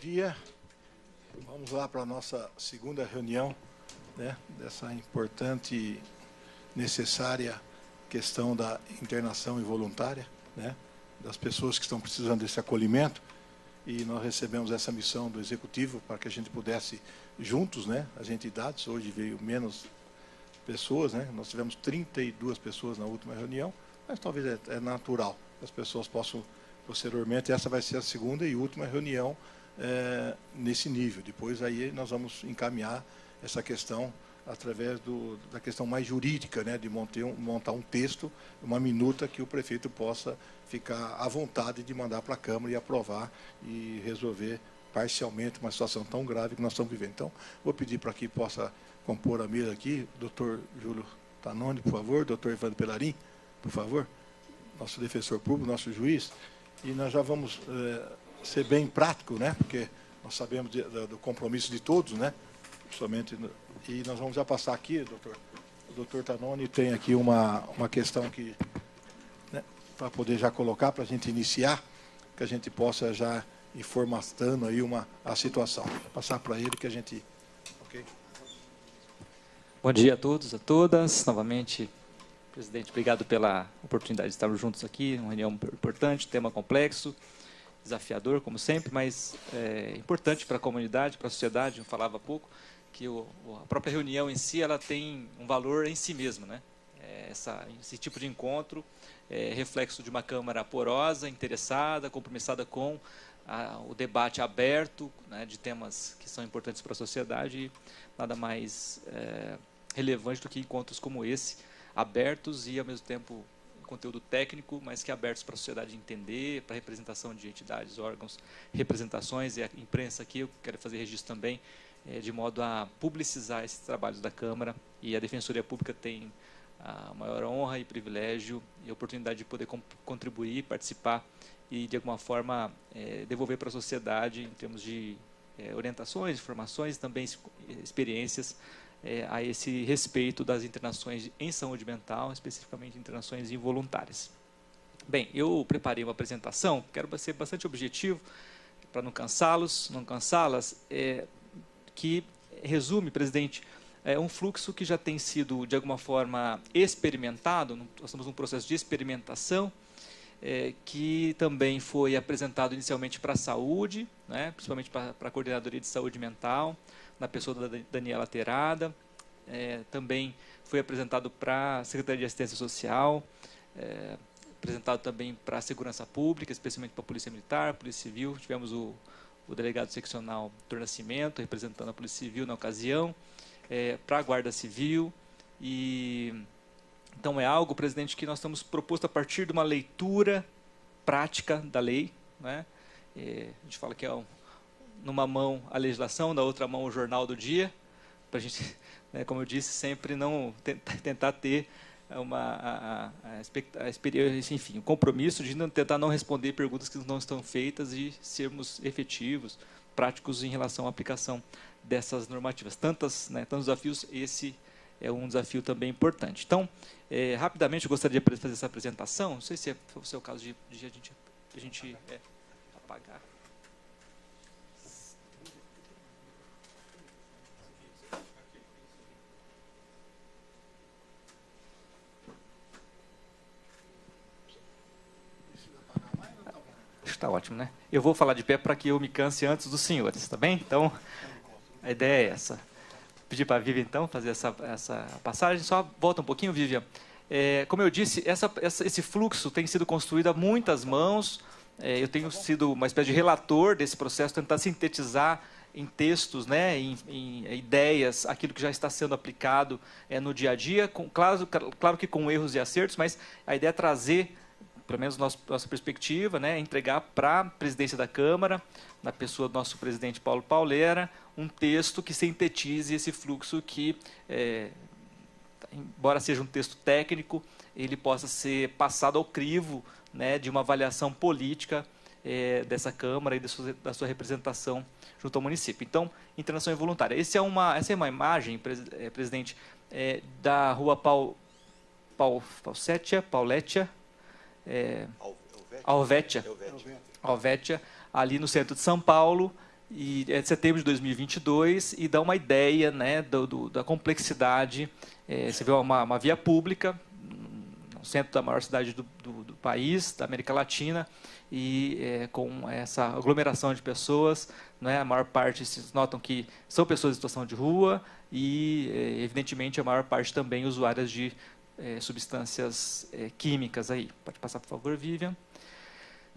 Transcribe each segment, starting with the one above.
dia. Vamos lá para a nossa segunda reunião, né, dessa importante e necessária questão da internação involuntária, né, das pessoas que estão precisando desse acolhimento. E nós recebemos essa missão do Executivo para que a gente pudesse, juntos, né, as entidades, hoje veio menos pessoas, né, nós tivemos 32 pessoas na última reunião, mas talvez é natural que as pessoas possam, posteriormente, essa vai ser a segunda e última reunião nesse nível. Depois aí nós vamos encaminhar essa questão através da questão mais jurídica, né, de montar um texto, uma minuta que o prefeito possa ficar à vontade de mandar para a Câmara e aprovar e resolver parcialmente uma situação tão grave que nós estamos vivendo. Então, vou pedir para que possa compor a mesa aqui, doutor Júlio Tanoni, por favor, doutor Evandro Pelarim, por favor, nosso defensor público, nosso juiz, e nós já vamos ser bem prático, né, porque nós sabemos do compromisso de todos, né, somente, e nós vamos já passar aqui, doutor. O doutor Tanoni tem aqui uma questão que, né, para poder já colocar, para a gente iniciar, que a gente possa já ir formatando aí a situação. Vou passar para ele que a gente... Ok? Bom dia a todos, a todas. Novamente, presidente, obrigado pela oportunidade de estarmos juntos aqui, uma reunião importante, tema complexo, desafiador, como sempre, mas importante para a comunidade, para a sociedade. Eu falava há pouco que a própria reunião em si ela tem um valor em si mesma, né? Esse tipo de encontro é reflexo de uma Câmara porosa, interessada, compromissada com o debate aberto, né, de temas que são importantes para a sociedade, e nada mais relevante do que encontros como esse, abertos e, ao mesmo tempo, conteúdo técnico, mas que abertos para a sociedade entender, para a representação de entidades, órgãos, representações, e a imprensa aqui, eu quero fazer registro também, de modo a publicizar esses trabalhos da Câmara, e a Defensoria Pública tem a maior honra e privilégio e a oportunidade de poder contribuir, participar e, de alguma forma, devolver para a sociedade, em termos de orientações, informações, também experiências, a esse respeito das internações em saúde mental, especificamente internações involuntárias. Bem, eu preparei uma apresentação, quero ser bastante objetivo, para não cansá-las, que resume, presidente, um fluxo que já tem sido, de alguma forma, experimentado. Nós estamos num processo de experimentação, que também foi apresentado inicialmente para a saúde, né, principalmente para a Coordenadoria de Saúde Mental, na pessoa da Daniela Terada, também foi apresentado para a Secretaria de Assistência Social, apresentado também para a Segurança Pública, especialmente para a Polícia Militar, Polícia Civil. Tivemos o delegado seccional Dr. Nascimento, representando a Polícia Civil na ocasião, para a Guarda Civil. E então é algo, presidente, que nós estamos proposto a partir de uma leitura prática da lei, né? A gente fala que numa mão a legislação, na outra mão o jornal do dia, para a gente, né, como eu disse, sempre não tentar ter enfim, o compromisso de tentar não responder perguntas que não estão feitas e sermos efetivos, práticos em relação à aplicação dessas normativas. Tantos desafios, esse é um desafio também importante. Então, rapidamente, eu gostaria de fazer essa apresentação. Não sei se é o seu caso de a gente apagar. Está ótimo, né? Eu vou falar de pé para que eu me canse antes dos senhores, tá bem? Então, a ideia é essa. Vou pedir para a Vivian, então, fazer essa passagem. Só volta um pouquinho, Vivian. Como eu disse, esse fluxo tem sido construído a muitas mãos. Eu tenho sido uma espécie de relator desse processo, tentar sintetizar em textos, né, em ideias, aquilo que já está sendo aplicado no dia a dia, claro que com erros e acertos, mas a ideia é trazer, pelo menos nossa perspectiva, né, entregar para a presidência da Câmara, na pessoa do nosso presidente Paulo Paulera, um texto que sintetize esse fluxo que, embora seja um texto técnico, ele possa ser passado ao crivo, né, de uma avaliação política dessa Câmara e da sua representação junto ao município. Então, internação involuntária. Essa é uma imagem, presidente, da rua Alvétia, ali no centro de São Paulo, e é de setembro de 2022, e dá uma ideia, né, da complexidade. Você vê uma via pública no centro da maior cidade do país, da América Latina, e com essa aglomeração de pessoas, né, a maior parte, vocês notam que são pessoas em situação de rua e, evidentemente, a maior parte também usuárias de substâncias químicas. Aí. Pode passar, por favor, Vivian.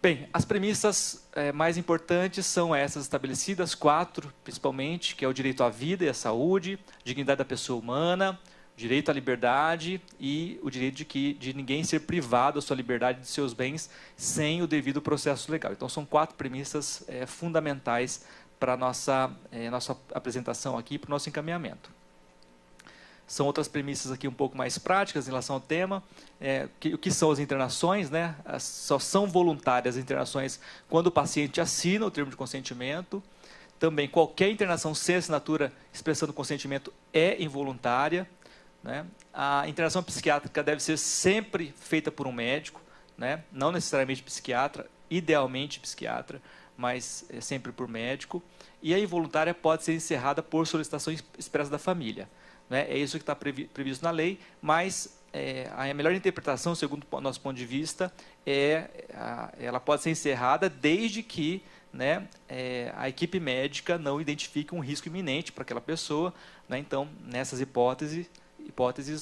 Bem, as premissas mais importantes são essas estabelecidas, 4, principalmente, que é o direito à vida e à saúde, dignidade da pessoa humana, direito à liberdade e o direito de ninguém ser privado da sua liberdade e de seus bens sem o devido processo legal. Então, são 4 premissas fundamentais para a nossa apresentação aqui, para o nosso encaminhamento. São outras premissas aqui um pouco mais práticas em relação ao tema. O que são as internações, né? Só são voluntárias as internações quando o paciente assina o termo de consentimento. Também, qualquer internação sem assinatura expressando consentimento é involuntária. Né? A internação psiquiátrica deve ser sempre feita por um médico, né? Não necessariamente psiquiatra, idealmente psiquiatra, mas sempre por médico. E a involuntária pode ser encerrada por solicitação expressa da família. Né? É isso que está previsto na lei, mas a melhor interpretação, segundo o nosso ponto de vista, ela pode ser encerrada desde que, né, a equipe médica não identifique um risco iminente para aquela pessoa. Né? Então, nessas hipóteses,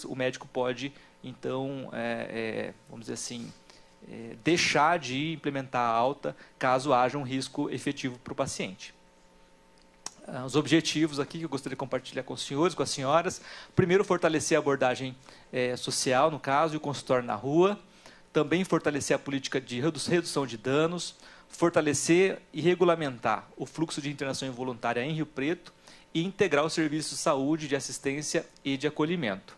o médico pode, então, vamos dizer assim, deixar de implementar a alta caso haja um risco efetivo para o paciente. Os objetivos aqui que eu gostaria de compartilhar com os senhores, com as senhoras. Primeiro, fortalecer a abordagem social, no caso, e o consultório na rua. Também fortalecer a política de redução de danos. Fortalecer e regulamentar o fluxo de internação involuntária em Rio Preto e integrar os serviços de saúde, de assistência e de acolhimento.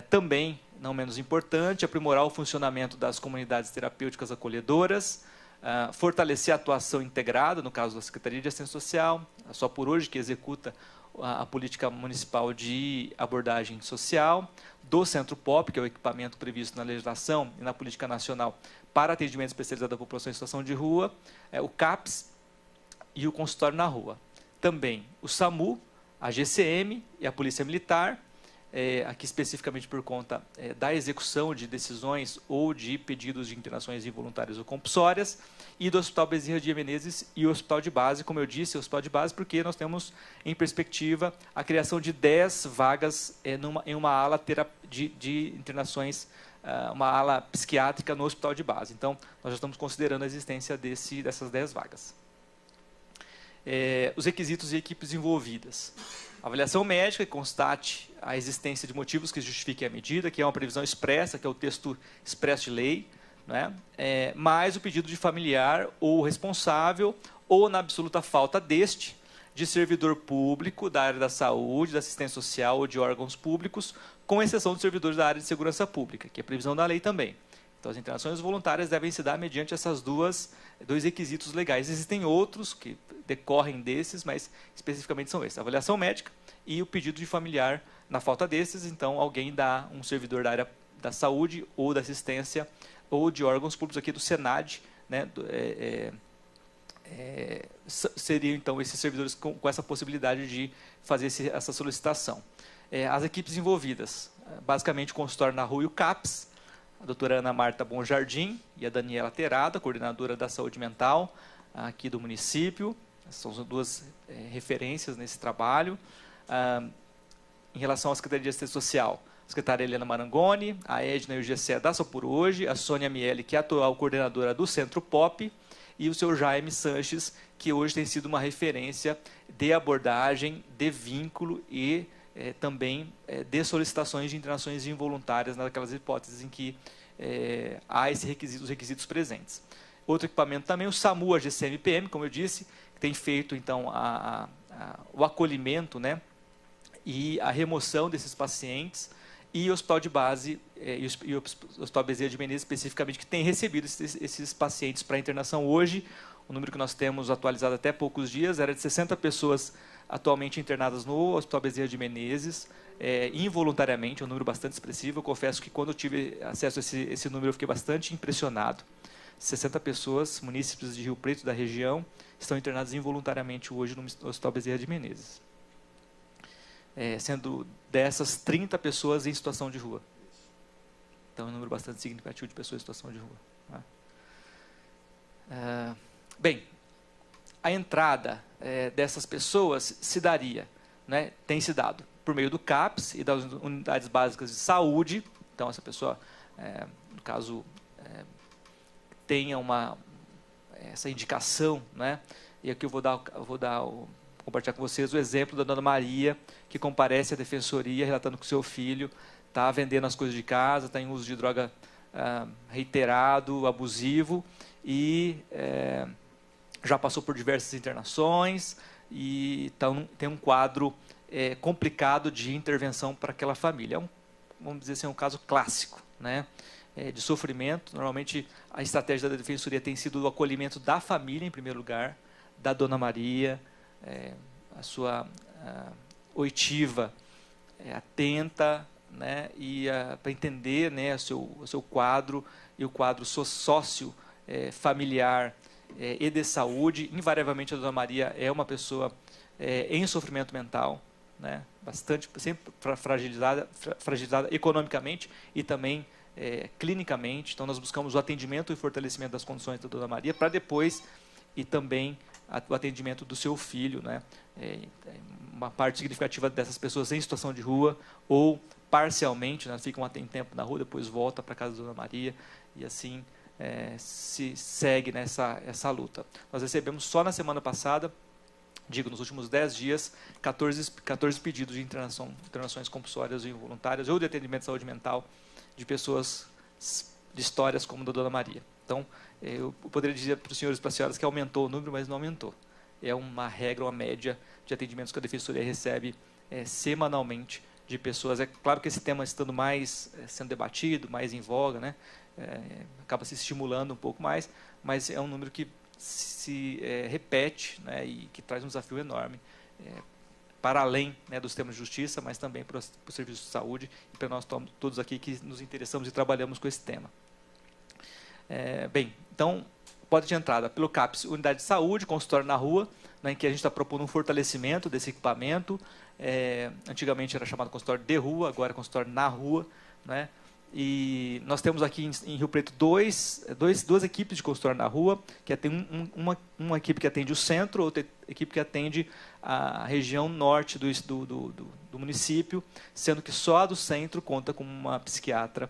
Também, não menos importante, aprimorar o funcionamento das comunidades terapêuticas acolhedoras, fortalecer a atuação integrada, no caso da Secretaria de Assistência Social, a Só Por Hoje, que executa a política municipal de abordagem social, do Centro POP, que é o equipamento previsto na legislação e na política nacional para atendimento especializado da população em situação de rua, o CAPS e o consultório na rua. Também o SAMU, a GCM e a Polícia Militar, aqui especificamente por conta da execução de decisões ou de pedidos de internações involuntárias ou compulsórias, e do Hospital Bezerra de Menezes e o Hospital de Base, como eu disse, o Hospital de Base, porque nós temos em perspectiva a criação de 10 vagas em uma ala de internações, uma ala psiquiátrica no Hospital de Base. Então, nós já estamos considerando a existência dessas 10 vagas. Os requisitos e equipes envolvidas. Avaliação médica que constate a existência de motivos que justifiquem a medida, que é uma previsão expressa, que é o texto expresso de lei, né? Mais o pedido de familiar ou responsável, ou na absoluta falta deste, de servidor público da área da saúde, da assistência social ou de órgãos públicos, com exceção dos servidores da área de segurança pública, que é previsão da lei também. Então, as internações voluntárias devem se dar mediante essas dois requisitos legais. Existem outros que decorrem desses, mas especificamente são esses. A avaliação médica e o pedido de familiar. Na falta desses, então, alguém dá um servidor da área da saúde ou da assistência ou de órgãos públicos aqui do SENAD, né, seriam, então, esses servidores com essa possibilidade de fazer essa solicitação. As equipes envolvidas, basicamente o consultório na rua e o CAPS, a doutora Ana Marta Bom Jardim e a Daniela Terada, coordenadora da saúde mental aqui do município. São as duas referências nesse trabalho. Em relação à Secretaria de Assistência Social, a secretária Helena Marangoni, a Edna e o GCE da Só Por Hoje, a Sônia Miele, que é a atual coordenadora do Centro POP, e o seu Jaime Sanches, que hoje tem sido uma referência de abordagem, de vínculo e também de solicitações de internações involuntárias naquelas hipóteses em que há os requisitos presentes. Outro equipamento também, o SAMU, a GCM-PM, como eu disse, que tem feito então o acolhimento, né, e a remoção desses pacientes, e o Hospital de Base e o Hospital Bezerra de Menezes, especificamente, que tem recebido esses pacientes para internação hoje. O número que nós temos atualizado até poucos dias era de 60 pessoas atualmente internadas no Hospital Bezerra de Menezes, involuntariamente, um número bastante expressivo. Eu confesso que quando eu tive acesso a esse número eu fiquei bastante impressionado. 60 pessoas, munícipes de Rio Preto da região, estão internadas involuntariamente hoje no Hospital Bezerra de Menezes. Sendo dessas 30 pessoas em situação de rua. Então, é um número bastante significativo de pessoas em situação de rua. Tá? Bem, a entrada dessas pessoas se daria, né, tem se dado por meio do CAPS e das unidades básicas de saúde. Então, essa pessoa, no caso, tenha essa indicação, né? E aqui eu vou compartilhar com vocês o exemplo da dona Maria, que comparece à defensoria, relatando que o seu filho está vendendo as coisas de casa, está em uso de droga reiterado, abusivo, e já passou por diversas internações, e tem um quadro complicado de intervenção para aquela família. Vamos dizer assim, um caso clássico, né? De sofrimento. Normalmente, a estratégia da defensoria tem sido o acolhimento da família, em primeiro lugar, da dona Maria, a sua oitiva atenta, né, e para entender, né, o seu quadro e o quadro sócio familiar e de saúde. Invariavelmente, a dona Maria é uma pessoa em sofrimento mental, né, bastante, sempre fragilizada economicamente e também clinicamente. Então, nós buscamos o atendimento e o fortalecimento das condições da dona Maria, para depois, e também o atendimento do seu filho, né? Uma parte significativa dessas pessoas em situação de rua, ou parcialmente, né, ficam um tempo na rua, depois volta para a casa da dona Maria, e assim se segue nessa luta. Nós recebemos só na semana passada, nos últimos 10 dias, 14 pedidos de internações compulsórias ou involuntárias, ou de atendimento de saúde mental, de pessoas, de histórias como a da dona Maria. Então, eu poderia dizer para os senhores e para as senhoras que aumentou o número, mas não aumentou. É uma regra, uma média de atendimentos que a defensoria recebe semanalmente de pessoas. É claro que esse tema estando mais sendo debatido, mais em voga, né, acaba se estimulando um pouco mais, mas é um número que se repete, né, e que traz um desafio enorme para além, né, dos temas de justiça, mas também para o serviço de saúde e para nós todos aqui que nos interessamos e trabalhamos com esse tema. Bem, então, porta de entrada pelo CAPS, unidade de saúde, consultório na rua, né, em que a gente está propondo um fortalecimento desse equipamento. Antigamente era chamado consultório de rua, agora é consultório na rua, né? E nós temos aqui em Rio Preto duas equipes de consultório na rua, que tem uma equipe que atende o centro, outra equipe que atende a região norte do município, sendo que só a do centro conta com uma psiquiatra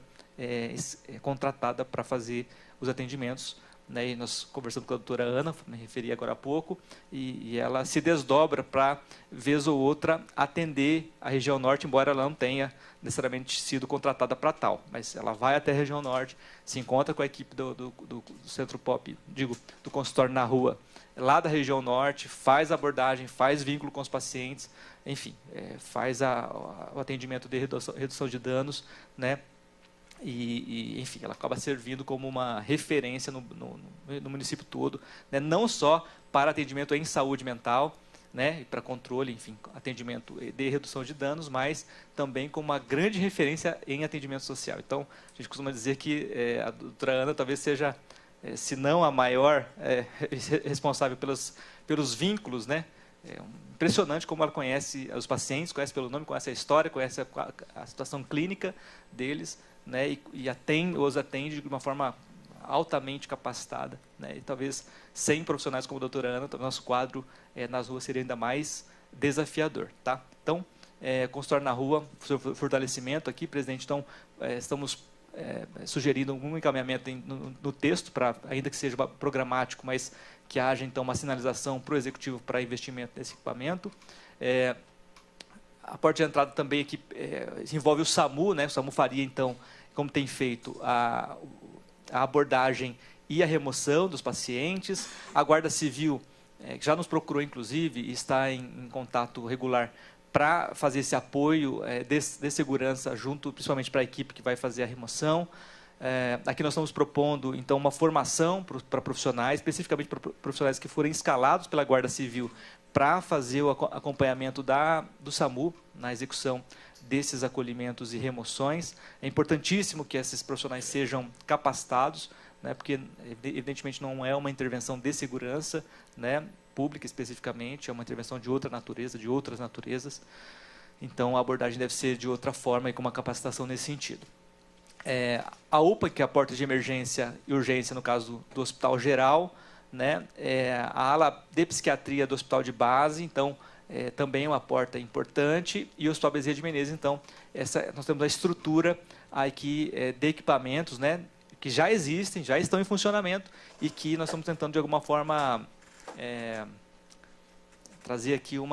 contratada para fazer os atendimentos, né? E nós conversamos com a doutora Ana, me referi agora há pouco, e ela se desdobra para, vez ou outra, atender a região norte, embora ela não tenha necessariamente sido contratada para tal, mas ela vai até a região norte, se encontra com a equipe do Centro Pop, do consultório na rua, lá da região norte, faz a abordagem, faz vínculo com os pacientes, enfim, faz o atendimento de redução de danos, né? E, enfim, ela acaba servindo como uma referência no município todo, né? Não só para atendimento em saúde mental, né, e para controle, enfim, atendimento de redução de danos, mas também como uma grande referência em atendimento social. Então, a gente costuma dizer que a doutora Ana talvez seja, se não a maior responsável pelos vínculos, né? Impressionante como ela conhece os pacientes, conhece pelo nome, conhece a história, conhece a situação clínica deles, né, e os atende de uma forma altamente capacitada, né, e talvez sem profissionais como a doutora Ana, o nosso quadro nas ruas seria ainda mais desafiador. Tá? Então, consultório na rua, fortalecimento aqui, presidente, então, estamos sugerindo algum encaminhamento no texto, ainda que seja programático, mas que haja então uma sinalização para o executivo para investimento nesse equipamento. A porta de entrada também aqui envolve o SAMU, né? O SAMU faria, então, como tem feito, a abordagem e a remoção dos pacientes. A Guarda Civil, que já nos procurou, inclusive, e está em contato regular para fazer esse apoio de segurança, junto principalmente para a equipe que vai fazer a remoção. Aqui nós estamos propondo, então, uma formação para profissionais, especificamente para profissionais que forem escalados pela Guarda Civil para fazer o acompanhamento do SAMU na execução desses acolhimentos e remoções. É importantíssimo que esses profissionais sejam capacitados, né, porque evidentemente não é uma intervenção de segurança, né, pública especificamente, é uma intervenção de outra natureza, de outras naturezas. Então, a abordagem deve ser de outra forma e com uma capacitação nesse sentido. A UPA, que é a porta de emergência e urgência, no caso do Hospital Geral, né, a ala de psiquiatria do Hospital de Base, então, também é uma porta importante, e o Hospital Bezerra de Menezes, então, nós temos a estrutura aqui de equipamentos, né, que já existem, já estão em funcionamento, e que nós estamos tentando, de alguma forma, trazer aqui um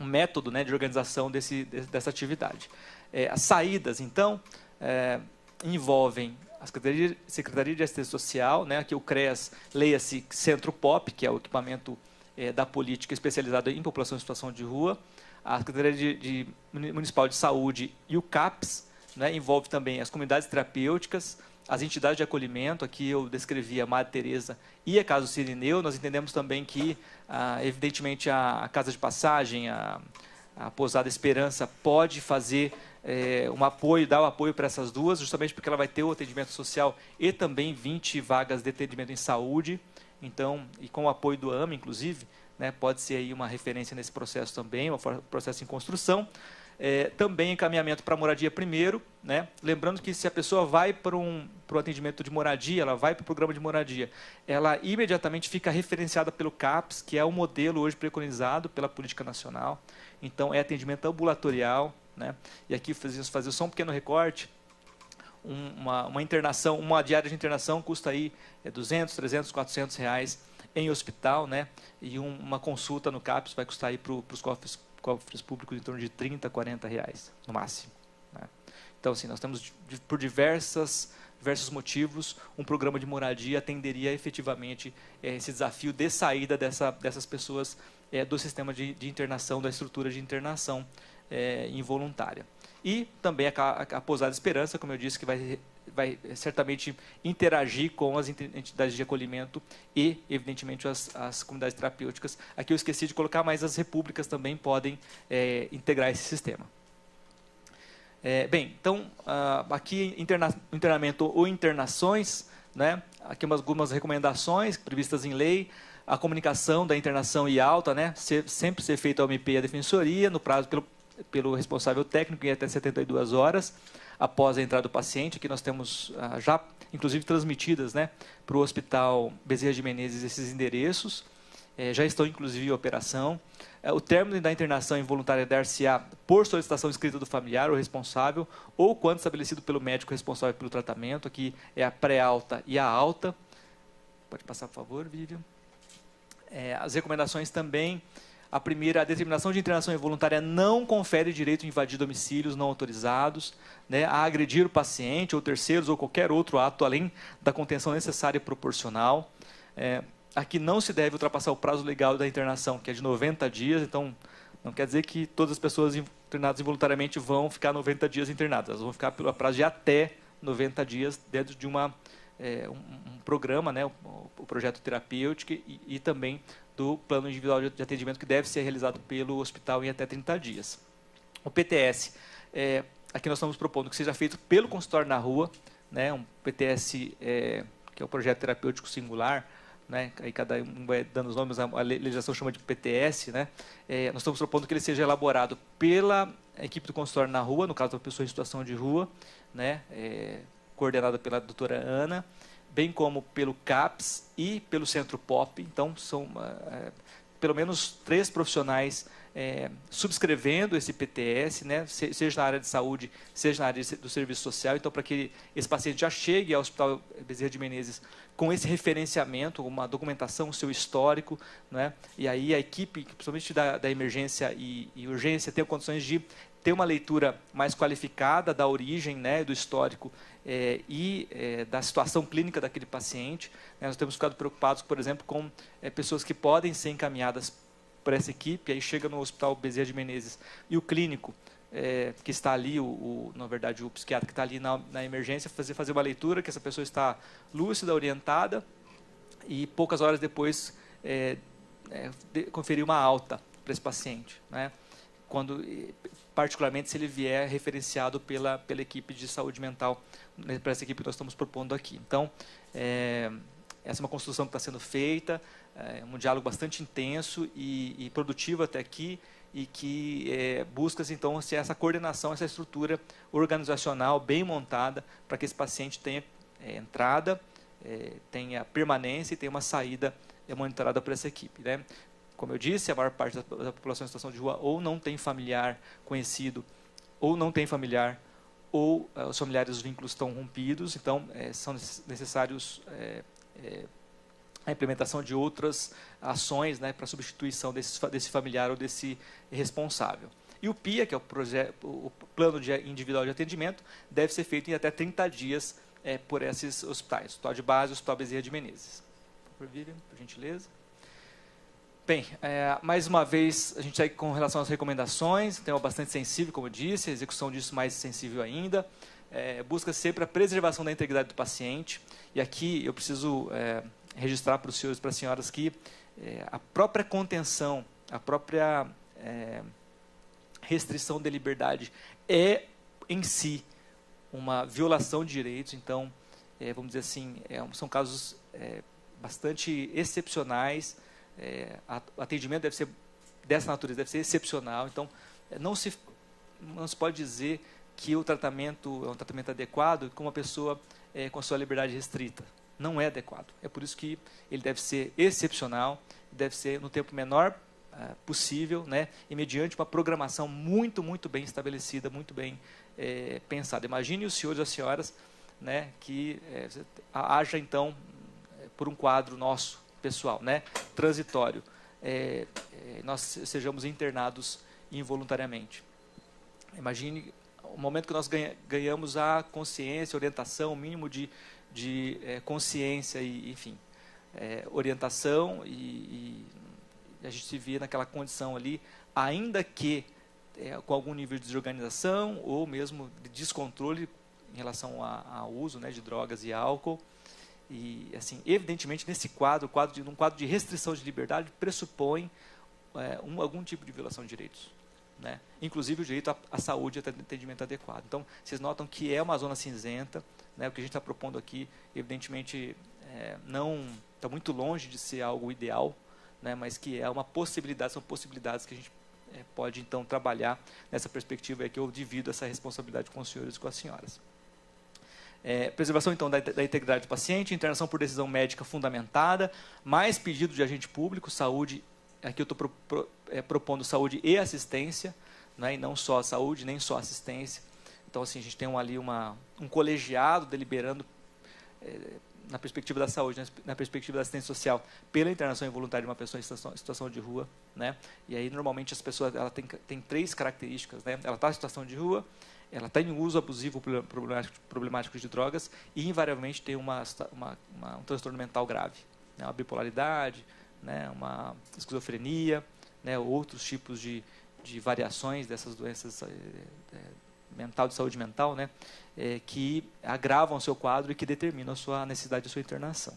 método, né, de organização dessa atividade. As saídas, então, envolvem a Secretaria de Assistência Social, né, aqui o CREAS, leia-se Centro POP, que é o equipamento da política especializado em população em situação de rua, a Secretaria Municipal de Saúde e o CAPS, né, envolve também as comunidades terapêuticas, as entidades de acolhimento, aqui eu descrevi a Madre Teresa e a Casa do Cirineu. Nós entendemos também que, evidentemente, a Casa de Passagem, a Pousada Esperança pode fazer dar o apoio para essas duas, justamente porque ela vai ter o atendimento social e também 20 vagas de atendimento em saúde. Então, e com o apoio do AMA, inclusive, né, pode ser aí uma referência nesse processo também, um processo em construção. Também encaminhamento para moradia primeiro, né? Lembrando que se a pessoa vai para um atendimento de moradia, ela vai para o programa de moradia, ela imediatamente fica referenciada pelo CAPS, que é o modelo hoje preconizado pela Política Nacional. Então, é atendimento ambulatorial, né? E aqui fazer só um pequeno recorte. Uma internação, uma diária de internação custa aí R$200, R$300, R$400 em hospital, né? E uma consulta no CAPS vai custar aí para os cofres públicos em torno de R$30, R$40 no máximo, né? Então, assim, nós temos, por diversos motivos, um programa de moradia atenderia efetivamente esse desafio de saída dessas pessoas do sistema de internação, da estrutura de internação involuntária. E também a Pousada Esperança, como eu disse, que vai certamente interagir com as entidades de acolhimento e, evidentemente, as comunidades terapêuticas. Aqui eu esqueci de colocar, mas as repúblicas também podem integrar esse sistema. Bem, então, aqui internamento ou internações, né? Aqui algumas recomendações previstas em lei. A comunicação da internação e alta, né? Sempre ser feita ao MP e à defensoria, no prazo pelo responsável técnico, em até 72 horas, após a entrada do paciente. Aqui nós temos já, inclusive, transmitidas, né, para o Hospital Bezerra de Menezes esses endereços, já estão, inclusive, em operação. O término da internação involuntária dar-se-á por solicitação escrita do familiar ou responsável, ou quando estabelecido pelo médico responsável pelo tratamento. Aqui é a pré-alta e a alta. Pode passar, por favor, Vivian. As recomendações também. A primeira, a determinação de internação involuntária não confere direito a invadir domicílios não autorizados, né, a agredir o paciente ou terceiros ou qualquer outro ato além da contenção necessária e proporcional. Aqui não se deve ultrapassar o prazo legal da internação, que é de 90 dias, então não quer dizer que todas as pessoas internadas involuntariamente vão ficar 90 dias internadas, elas vão ficar pelo prazo de até 90 dias dentro de um programa, né, o projeto terapêutico e também do plano individual de atendimento que deve ser realizado pelo hospital em até 30 dias. O PTS, aqui nós estamos propondo que seja feito pelo consultório na rua, né, um PTS que é o projeto terapêutico singular, né, aí cada um vai dando os nomes, a legislação chama de PTS, né, nós estamos propondo que ele seja elaborado pela equipe do consultório na rua, no caso da pessoa em situação de rua, né, coordenada pela doutora Ana, bem como pelo CAPS e pelo Centro POP. Então, são pelo menos 3 profissionais subscrevendo esse PTS, né, seja na área de saúde, seja na área do serviço social. Então, para que esse paciente já chegue ao Hospital Bezerra de Menezes com esse referenciamento, uma documentação, o seu histórico, né, e aí a equipe, principalmente da emergência e urgência, tem condições de ter uma leitura mais qualificada da origem, né, do histórico da situação clínica daquele paciente. Nós temos ficado preocupados, por exemplo, com pessoas que podem ser encaminhadas para essa equipe, aí chega no Hospital Bezerra de Menezes e o clínico que está ali, na verdade o psiquiatra que está ali na emergência, fazer uma leitura que essa pessoa está lúcida, orientada, e poucas horas depois conferir uma alta para esse paciente, né? particularmente se ele vier referenciado pela equipe de saúde mental, né, para essa equipe que nós estamos propondo aqui. Então, essa é uma construção que está sendo feita, um diálogo bastante intenso e produtivo até aqui, e que busca-se, então, essa coordenação, essa estrutura organizacional bem montada, para que esse paciente tenha entrada, tenha permanência e tenha uma saída monitorada por essa equipe, né? Como eu disse, a maior parte da população em situação de rua ou não tem familiar conhecido, ou não tem familiar, ou os familiares, os vínculos estão rompidos, então são necessários a implementação de outras ações, né, para substituição desse familiar ou desse responsável. E o PIA, que é o Plano Individual de Atendimento, deve ser feito em até 30 dias por esses hospitais, Hospital de Base e Hospital Bezerra de Menezes. Por Vivian, por gentileza. Bem, mais uma vez, a gente segue com relação às recomendações, tema bastante sensível, como eu disse, a execução disso mais sensível ainda. Busca sempre a preservação da integridade do paciente, e aqui eu preciso registrar para os senhores e para as senhoras que a própria contenção, a própria restrição da liberdade em si, uma violação de direitos. Então, vamos dizer assim, são casos bastante excepcionais, o atendimento deve ser dessa natureza, deve ser excepcional. Então, não se pode dizer que o tratamento é um tratamento adequado com uma pessoa com a sua liberdade restrita. Não é adequado. É por isso que ele deve ser excepcional, deve ser no tempo menor possível, né, e mediante uma programação muito, muito bem estabelecida, muito bem pensada. Imagine os senhores e as senhoras, né, que haja, então, por um quadro nosso, pessoal, né, transitório, nós sejamos internados involuntariamente. Imagine o momento que nós ganhamos a consciência, orientação, o mínimo de consciência e, enfim, orientação, e a gente se vê naquela condição ali, ainda que com algum nível de desorganização ou mesmo de descontrole em relação ao uso, né, de drogas e álcool. E, assim, evidentemente, nesse num quadro de restrição de liberdade, pressupõe algum tipo de violação de direitos, né? Inclusive o direito à saúde e atendimento adequado. Então, vocês notam que é uma zona cinzenta, né? O que a gente está propondo aqui, evidentemente, não está muito longe de ser algo ideal, né? Mas que é uma possibilidade, são possibilidades que a gente pode, então, trabalhar nessa perspectiva, que eu divido essa responsabilidade com os senhores e com as senhoras. Preservação, então, da integridade do paciente, internação por decisão médica fundamentada, mais pedido de agente público, saúde, aqui eu estou propondo saúde e assistência, né, e não só a saúde, nem só a assistência. Então, assim, a gente tem ali um colegiado deliberando na perspectiva da saúde, na perspectiva da assistência social, pela internação involuntária de uma pessoa em situação de rua, né? E aí, normalmente, as pessoas têm 3 características, né? Ela está em situação de rua, ela está em uso abusivo problemático de drogas e, invariavelmente, tem um transtorno mental grave, né? Uma bipolaridade, né? Uma esquizofrenia, né? Outros tipos de variações dessas doenças mental, de saúde mental, né? Que agravam o seu quadro e que determinam a necessidade de sua internação.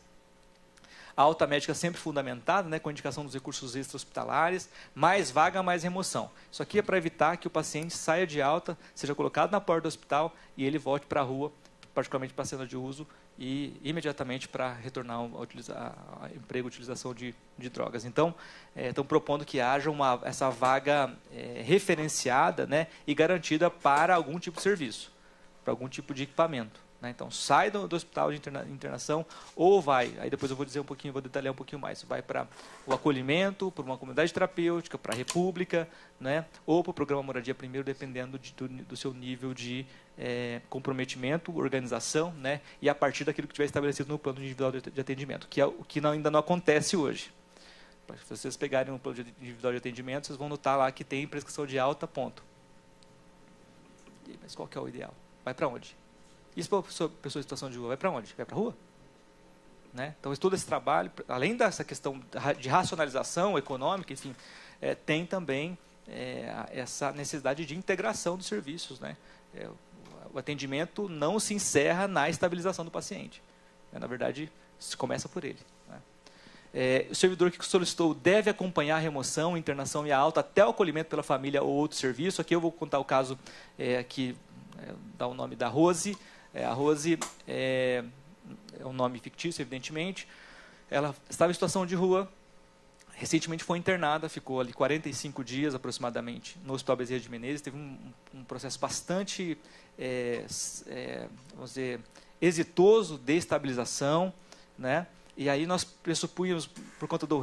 A alta médica sempre fundamentada, né, com indicação dos recursos extra-hospitalares, mais vaga, mais remoção. Isso aqui é para evitar que o paciente saia de alta, seja colocado na porta do hospital e ele volte para a rua, particularmente para a cena de uso, e imediatamente para retornar ao emprego e utilização de drogas. Então, estão propondo que haja essa vaga referenciada, né, e garantida para algum tipo de serviço, para algum tipo de equipamento. Então, sai do hospital de internação ou vai, aí depois eu vou detalhar um pouquinho mais, vai para o acolhimento, para uma comunidade terapêutica, para a república, né, ou para o programa Moradia Primeiro, dependendo do seu nível de comprometimento, organização, né, e a partir daquilo que tiver estabelecido no plano individual de atendimento, que é o que ainda não acontece hoje. Se vocês pegarem um plano individual de atendimento, vocês vão notar lá que tem prescrição de alta, ponto. Mas qual que é o ideal? Vai para onde? Isso para a pessoa em situação de rua, vai para onde? Vai para a rua? Né? Então, todo esse trabalho, além dessa questão de racionalização econômica, enfim, tem também essa necessidade de integração dos serviços, né? O atendimento não se encerra na estabilização do paciente. Na verdade, se começa por ele, né? O servidor que solicitou deve acompanhar a remoção, internação e a alta até o acolhimento pela família ou outro serviço. Aqui eu vou contar o caso que dá o nome da Rose. A Rose é um nome fictício, evidentemente. Ela estava em situação de rua, recentemente foi internada, ficou ali 45 dias aproximadamente no Hospital Bezerra de Menezes, teve um processo bastante, vamos dizer, exitoso de estabilização, né? E aí nós pressupunhamos, por conta do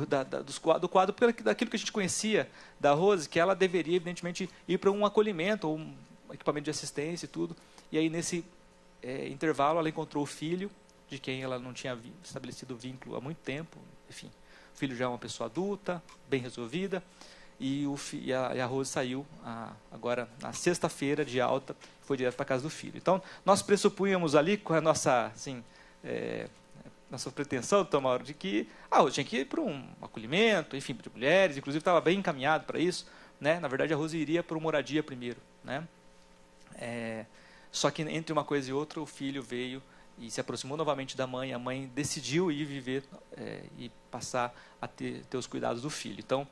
quadro, daquilo que a gente conhecia da Rose, que ela deveria, evidentemente, ir para um acolhimento, ou um equipamento de assistência e tudo. E aí, nesse intervalo, ela encontrou o filho, de quem ela não tinha estabelecido vínculo há muito tempo. Enfim, o filho já é uma pessoa adulta, bem resolvida, e a Rose saiu agora na sexta-feira de alta, foi direto para a casa do filho. Então, nós pressupunhamos ali, com a nossa, assim, nossa pretensão, Dr. Mauro, de que eu tinha que ir para um acolhimento, enfim, de mulheres, inclusive estava bem encaminhado para isso, né? Na verdade, a Rose iria para uma moradia primeiro, né? Só que entre uma coisa e outra, o filho veio e se aproximou novamente da mãe, a mãe decidiu ir viver e passar a ter os cuidados do filho. Então,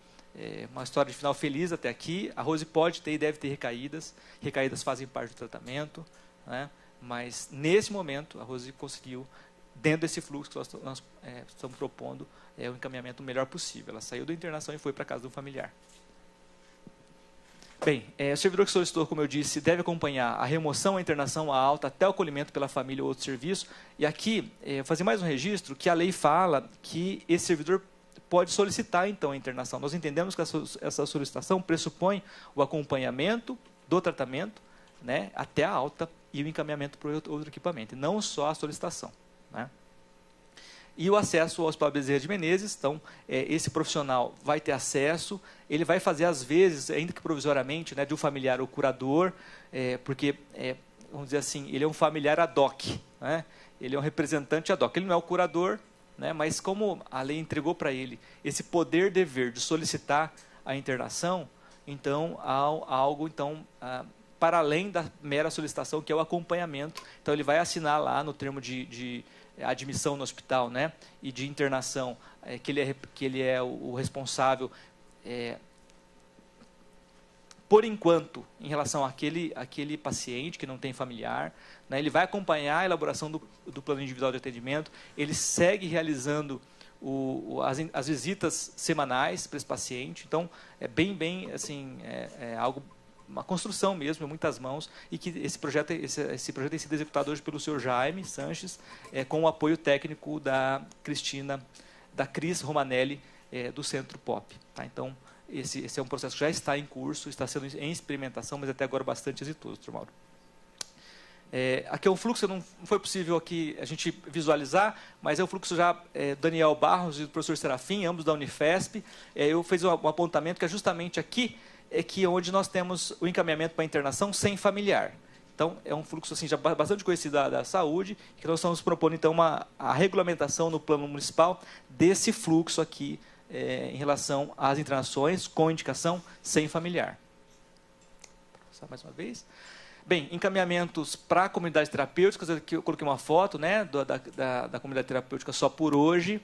uma história de final feliz até aqui. A Rose pode ter e deve ter recaídas fazem parte do tratamento, né? Mas nesse momento a Rose conseguiu, dentro desse fluxo que nós estamos propondo, o encaminhamento o melhor possível. Ela saiu da internação e foi para a casa do familiar. Bem, o servidor que solicitou, como eu disse, deve acompanhar a remoção, a internação, a alta, até o acolhimento pela família ou outro serviço. E aqui, fazer mais um registro, que a lei fala que esse servidor pode solicitar, então, a internação. Nós entendemos que essa solicitação pressupõe o acompanhamento do tratamento, né, até a alta e o encaminhamento para outro equipamento, e não só a solicitação, né? E o acesso ao Hospital Bezerra de Menezes, então, esse profissional vai ter acesso, ele vai fazer, às vezes, ainda que provisoriamente, né, de um familiar ou curador, porque, vamos dizer assim, ele é um familiar ad hoc, né? Ele é um representante ad hoc, ele não é o curador, né, mas como a lei entregou para ele esse poder-dever de solicitar a internação, então, há algo, então, para além da mera solicitação, que é o acompanhamento. Então, ele vai assinar lá no termo de admissão no hospital, né, e de internação, que ele é o responsável, por enquanto, em relação àquele paciente que não tem familiar, né, ele vai acompanhar a elaboração do plano individual de atendimento, ele segue realizando as visitas semanais para esse paciente. Então, é bem assim, algo, uma construção mesmo, em muitas mãos, e que esse projeto tem sido executado hoje pelo senhor Jaime Sanches, com o apoio técnico da Cris Romanelli, do Centro POP. Tá? Então, esse é um processo que já está em curso, está sendo em experimentação, mas até agora bastante exitoso, doutor Mauro. Aqui é um fluxo que não foi possível aqui a gente visualizar, mas é um fluxo já Daniel Barros e do professor Serafim, ambos da Unifesp. Eu fiz um apontamento que é justamente aqui, onde nós temos o encaminhamento para a internação sem familiar. Então, é um fluxo assim, já bastante conhecido da saúde, que nós estamos propondo, então, a regulamentação no plano municipal desse fluxo aqui, em relação às internações com indicação sem familiar. Vou passar mais uma vez. Bem, encaminhamentos para comunidades terapêuticas, aqui eu coloquei uma foto, né, da comunidade terapêutica só por hoje,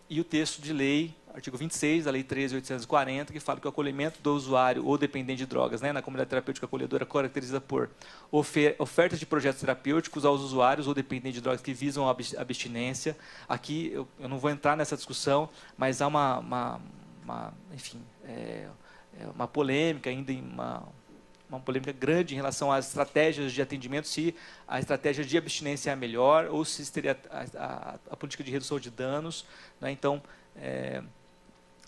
e o texto de lei, artigo 26 da Lei 13.840, que fala que o acolhimento do usuário ou dependente de drogas, né, na comunidade terapêutica acolhedora, caracteriza por ofertas de projetos terapêuticos aos usuários ou dependentes de drogas que visam a abstinência. Aqui eu não vou entrar nessa discussão, mas há enfim, uma polêmica ainda, uma polêmica grande em relação às estratégias de atendimento, se a estratégia de abstinência é a melhor ou se teria a política de redução de danos, né? Então,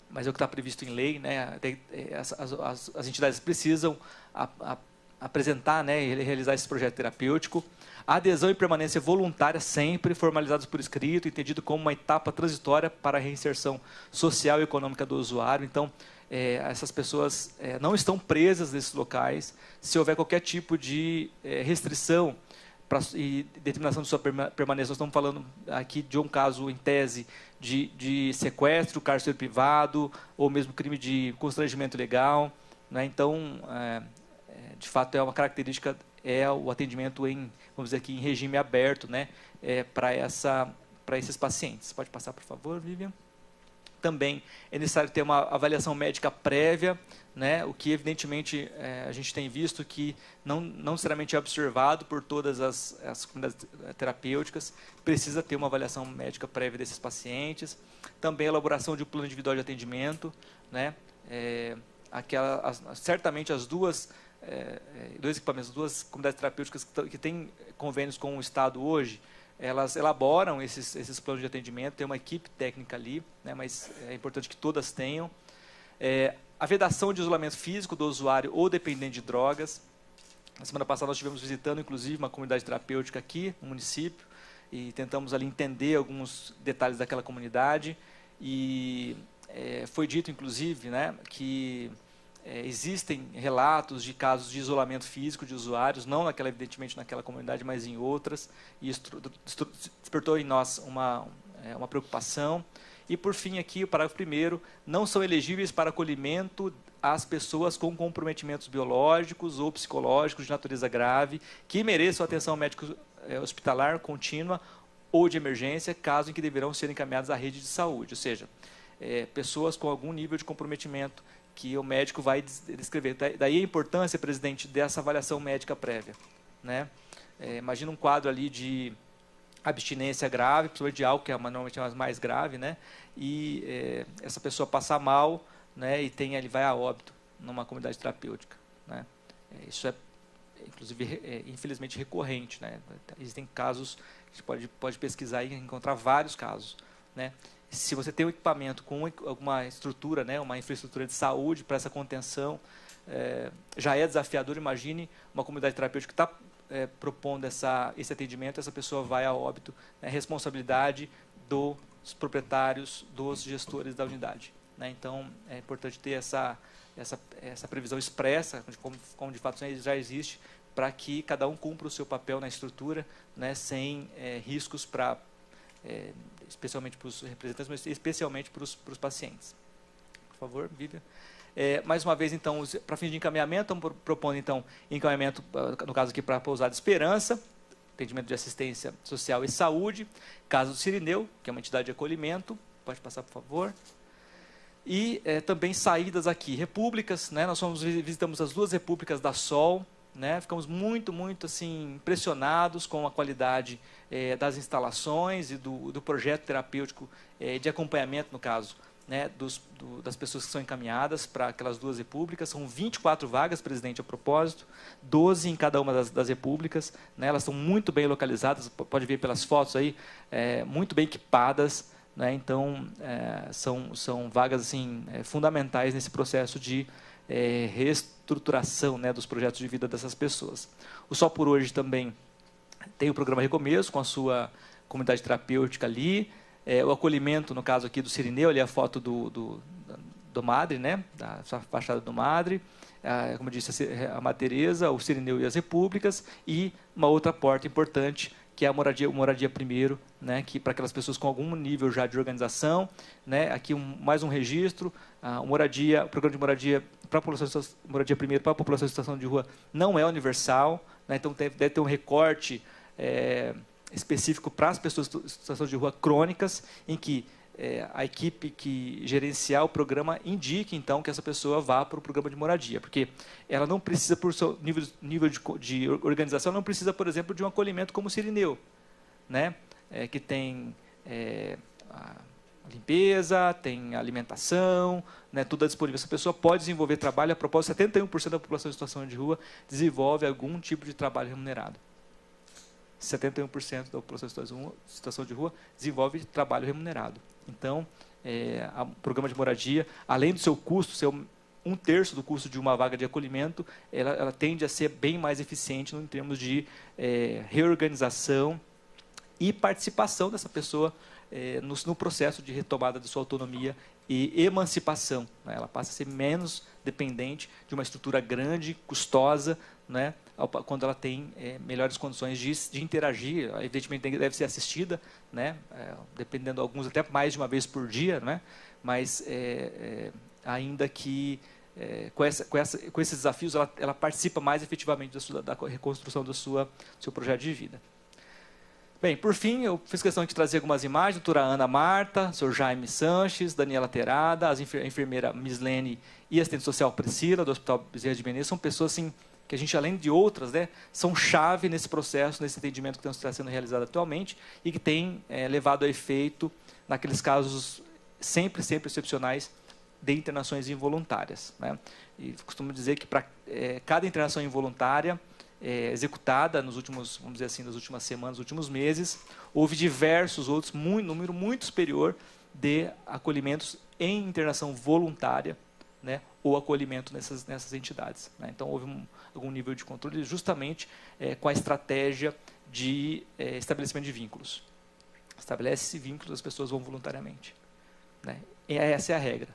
mas é o que está previsto em lei, né? As entidades precisam apresentar, né, e realizar esse projeto terapêutico. A adesão e permanência voluntária sempre formalizados por escrito, entendido como uma etapa transitória para a reinserção social e econômica do usuário. Então, essas pessoas não estão presas nesses locais. Se houver qualquer tipo de restrição e determinação de sua permanência, nós estamos falando aqui de um caso, em tese, de sequestro, cárcere privado, ou mesmo crime de constrangimento legal, né? Então, de fato, é uma característica, o atendimento vamos dizer aqui, em regime aberto, né, para esses pacientes. Pode passar, por favor, Vivian? Também é necessário ter uma avaliação médica prévia, né, o que, evidentemente, a gente tem visto que não necessariamente é observado por todas as comunidades terapêuticas, precisa ter uma avaliação médica prévia desses pacientes. Também a elaboração de um plano individual de atendimento, né, certamente as dois equipamentos, duas comunidades terapêuticas que têm convênios com o Estado hoje, elas elaboram esses planos de atendimento, tem uma equipe técnica ali, né, mas é importante que todas tenham. A vedação de isolamento físico do usuário ou dependente de drogas. Na semana passada nós estivemos visitando, inclusive, uma comunidade terapêutica aqui no município, e tentamos ali entender alguns detalhes daquela comunidade, e foi dito, inclusive, né, que existem relatos de casos de isolamento físico de usuários, não evidentemente naquela comunidade, mas em outras, e isso despertou em nós uma preocupação. E, por fim, aqui, o parágrafo 1º, não são elegíveis para acolhimento as pessoas com comprometimentos biológicos ou psicológicos de natureza grave, que mereçam atenção médica hospitalar contínua ou de emergência, caso em que deverão ser encaminhadas à rede de saúde, ou seja, pessoas com algum nível de comprometimento que o médico vai descrever. Daí a importância, presidente, dessa avaliação médica prévia, né? Imagina um quadro ali de abstinência grave, principalmente de álcool, que é normalmente a mais grave, né? E essa pessoa passa mal, né? E vai a óbito numa comunidade terapêutica, né? Isso inclusive, infelizmente recorrente, né? Existem casos, a gente pode pesquisar e encontrar vários casos, né? Se você tem um equipamento com alguma estrutura, né, uma infraestrutura de saúde para essa contenção, já é desafiador. Imagine uma comunidade terapêutica que está propondo esse atendimento, essa pessoa vai a óbito, é responsabilidade dos proprietários, dos gestores da unidade, né? Então, é importante ter essa previsão expressa, como de fato já existe, para que cada um cumpra o seu papel na estrutura, né, sem riscos especialmente para os representantes, mas especialmente para os pacientes. Por favor, Vivian. Mais uma vez, então, para fins de encaminhamento, estamos propondo, então, encaminhamento, no caso aqui, para a Pousada Esperança, atendimento de assistência social e saúde, caso do Cirineu, que é uma entidade de acolhimento, pode passar, por favor. E também saídas aqui, repúblicas, né? Nós visitamos as duas repúblicas da Sol, né? Ficamos muito, muito assim, impressionados com a qualidade das instalações e do projeto terapêutico de acompanhamento, no caso, né, das pessoas que são encaminhadas para aquelas duas repúblicas. São 24 vagas, presidente, a propósito, 12 em cada uma das repúblicas, né? Elas estão muito bem localizadas, pode ver pelas fotos aí, muito bem equipadas, né? Então, são vagas assim, fundamentais nesse processo de reestruturação, né, dos projetos de vida dessas pessoas. O Só por Hoje também tem o programa Recomeço, com a sua comunidade terapêutica ali, o acolhimento, no caso aqui do Cirineu, ali a foto do Madre, né, da fachada do Madre, como eu disse, a Madre Teresa, o Cirineu e as repúblicas, e uma outra porta importante, que é a moradia primeiro, né, que para aquelas pessoas com algum nível já de organização, né, aqui mais um registro, o programa de moradia para a população, moradia primeiro para a população em situação de rua não é universal, né, então deve ter um recorte específico para as pessoas em situação de rua crônicas, em que a equipe que gerenciar o programa indique, então, que essa pessoa vá para o programa de moradia, porque ela não precisa, por seu nível de organização, não precisa, por exemplo, de um acolhimento como o Cirineu, né? Que tem a limpeza, tem a alimentação, né, tudo é disponível. Essa pessoa pode desenvolver trabalho. A propósito, 71% da população em situação de rua desenvolve algum tipo de trabalho remunerado. 71% da população em situação de rua desenvolve trabalho remunerado. Então, o programa de moradia, além do seu custo ser 1/3 do custo de uma vaga de acolhimento, ela tende a ser bem mais eficiente em termos de reorganização e participação dessa pessoa no processo de retomada de sua autonomia e emancipação, né? Ela passa a ser menos dependente de uma estrutura grande, custosa, né? Quando ela tem melhores condições de interagir. Evidentemente deve ser assistida, né? Dependendo de alguns até mais de uma vez por dia, né? Mas ainda que com esses desafios ela participa mais efetivamente da reconstrução do seu projeto de vida. Bem, por fim, eu fiz questão de trazer algumas imagens, a doutora Ana Marta, o senhor Jaime Sanches, Daniela Terada, a enfermeira Mislene e a assistente social Priscila, do Hospital Bezerra de Menezes, são pessoas assim, que a gente, além de outras, né, são chave nesse processo, nesse atendimento que está sendo realizado atualmente e que tem levado a efeito naqueles casos sempre excepcionais de internações involuntárias, né? E costumo dizer que para cada internação involuntária executada nos últimos, vamos dizer assim, nas últimas semanas, nos últimos meses, houve diversos outros, número muito superior de acolhimentos em internação voluntária, né, ou acolhimento nessas entidades, né? Então, houve algum nível de controle justamente com a estratégia de estabelecimento de vínculos. Estabelece-se vínculos, as pessoas vão voluntariamente, né? E essa é a regra.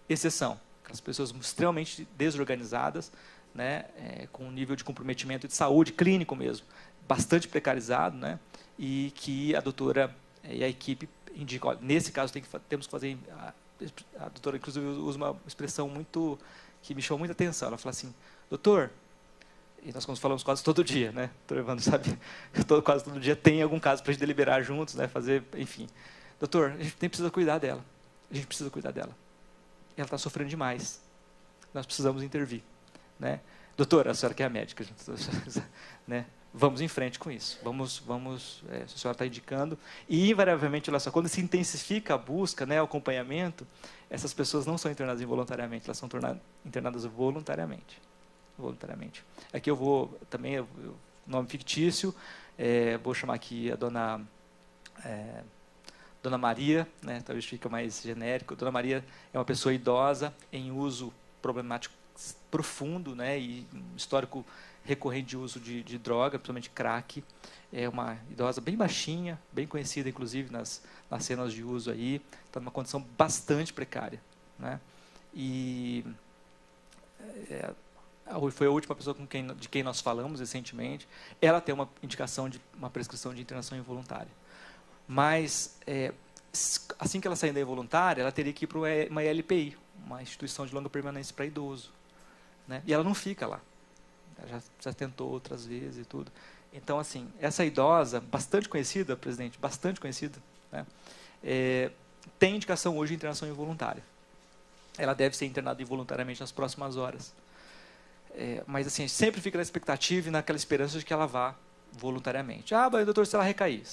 Exceção, as pessoas extremamente desorganizadas, né, com um nível de comprometimento de saúde, clínico mesmo, bastante precarizado, né, e que a doutora e a equipe indicam, olha, nesse caso temos que fazer... A doutora, inclusive, usa uma expressão que me chamou muita atenção. Ela fala assim, doutor, e nós falamos quase todo dia, né? Doutor Evandro sabe, quase todo dia tem algum caso para a gente deliberar juntos, né? Fazer, enfim. Doutor, a gente precisa cuidar dela. A gente precisa cuidar dela. Ela está sofrendo demais. Nós precisamos intervir, né? Doutora, a senhora que é a médica, né? Vamos em frente com isso. Se a senhora está indicando. E, invariavelmente, olha só, quando se intensifica a busca, né, o acompanhamento, essas pessoas não são internadas involuntariamente, elas são internadas voluntariamente. Aqui eu vou também, nome fictício, vou chamar aqui a Dona Maria, né, talvez fique mais genérico. Dona Maria é uma pessoa idosa, em uso problemático profundo, né, e um histórico recorrente de uso de droga, principalmente crack. É uma idosa bem baixinha, bem conhecida, inclusive, nas cenas de uso aí. Está numa condição bastante precária, né? E foi a última pessoa de quem nós falamos recentemente. Ela tem uma indicação de uma prescrição de internação involuntária. Mas, assim que ela sair da involuntária, ela teria que ir para uma LPI, uma instituição de longa permanência para idoso, né? E ela não fica lá. Já tentou outras vezes e tudo. Então, assim, essa idosa, bastante conhecida, presidente, bastante conhecida, né, tem indicação hoje de internação involuntária. Ela deve ser internada involuntariamente nas próximas horas. Mas, assim, sempre fica na expectativa e naquela esperança de que ela vá voluntariamente. Ah, mas, doutor, se ela recair,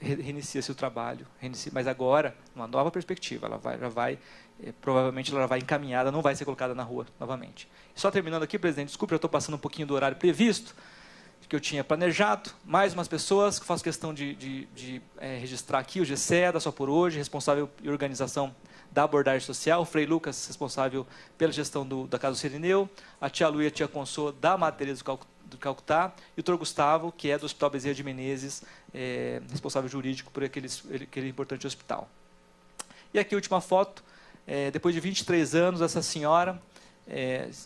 reinicia-se o trabalho, mas agora, numa nova perspectiva, provavelmente ela vai encaminhada, não vai ser colocada na rua novamente. Só terminando aqui, presidente, desculpe, eu estou passando um pouquinho do horário previsto, que eu tinha planejado, mais umas pessoas que faço questão de registrar aqui, o GCEDA, só por hoje, responsável e organização da abordagem social, o Frei Lucas, responsável pela gestão da Casa do Sirineu, a tia Lu e a tia Consô, da Madre Teresa do Calcutá, e o doutor Gustavo, que é do Hospital Bezerra de Menezes, responsável jurídico por aquele importante hospital. E aqui a última foto, depois de 23 anos, essa senhora,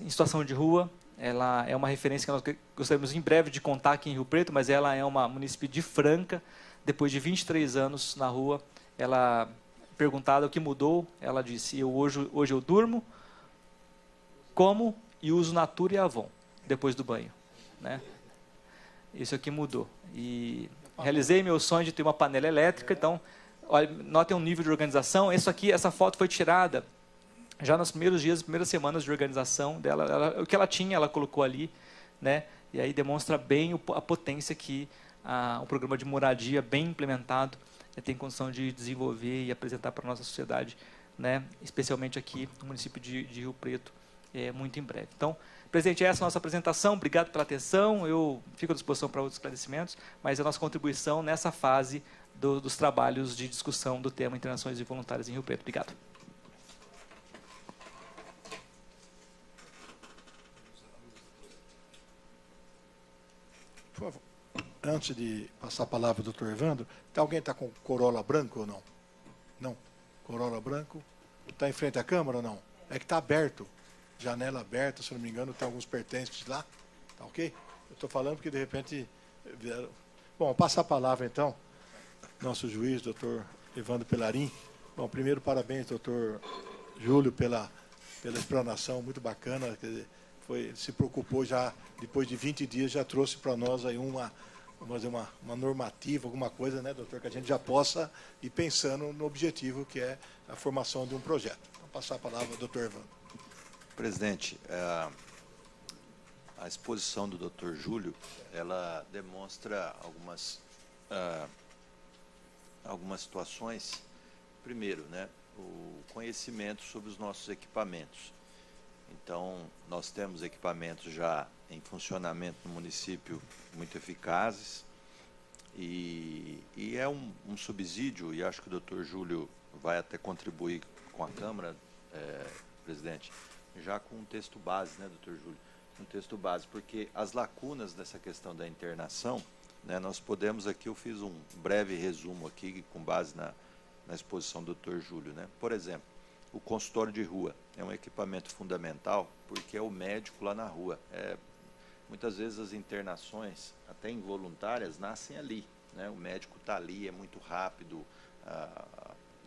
em situação de rua, ela é uma referência que nós gostaríamos em breve de contar aqui em Rio Preto, mas ela é uma munícipe de Franca, depois de 23 anos na rua, ela, perguntada o que mudou, ela disse, hoje eu durmo, como e uso Natura e Avon, depois do banho, né? Isso aqui mudou. E realizei meu sonho de ter uma panela elétrica, então, olha, notem um nível de organização. Essa foto foi tirada já nos primeiros dias, primeiras semanas de organização dela. O que ela tinha, ela colocou ali, né? E aí demonstra bem a potência que o programa de moradia bem implementado tem condição de desenvolver e apresentar para a nossa sociedade, né? Especialmente aqui no município de Rio Preto, muito em breve. Então, presidente, essa é a nossa apresentação. Obrigado pela atenção. Eu fico à disposição para outros esclarecimentos, mas a nossa contribuição nessa fase dos trabalhos de discussão do tema internações involuntárias em Rio Preto. Obrigado. Por favor. Antes de passar a palavra ao doutor Evandro, alguém está com Corolla branco ou não? Não? Corolla branco? Está em frente à Câmara ou não? É que está aberto. Janela aberta, se não me engano, tem alguns pertences lá. Tá ok? Eu estou falando porque, de repente, vieram... Bom, passar a palavra, então, nosso juiz, doutor Evandro Pelarim. Bom, primeiro, parabéns, doutor Júlio, pela explanação muito bacana. Quer dizer, se preocupou já, depois de 20 dias, já trouxe para nós aí vamos fazer uma normativa, alguma coisa, né, doutor, que a gente já possa ir pensando no objetivo que é a formação de um projeto. Vou passar a palavra ao doutor Evandro. Presidente, a exposição do Dr. Júlio, ela demonstra algumas situações. Primeiro, né, o conhecimento sobre os nossos equipamentos. Então, nós temos equipamentos já em funcionamento no município muito eficazes e é um subsídio, e acho que o Dr. Júlio vai até contribuir com a Câmara, presidente, já com um texto base, né, Dr. Júlio? Um texto base, porque as lacunas dessa questão da internação, né, nós podemos aqui, eu fiz um breve resumo aqui com base na exposição do Dr. Júlio, né? Por exemplo, o consultório de rua é um equipamento fundamental porque é o médico lá na rua. Muitas vezes as internações, até involuntárias, nascem ali, né? O médico está ali, é muito rápido,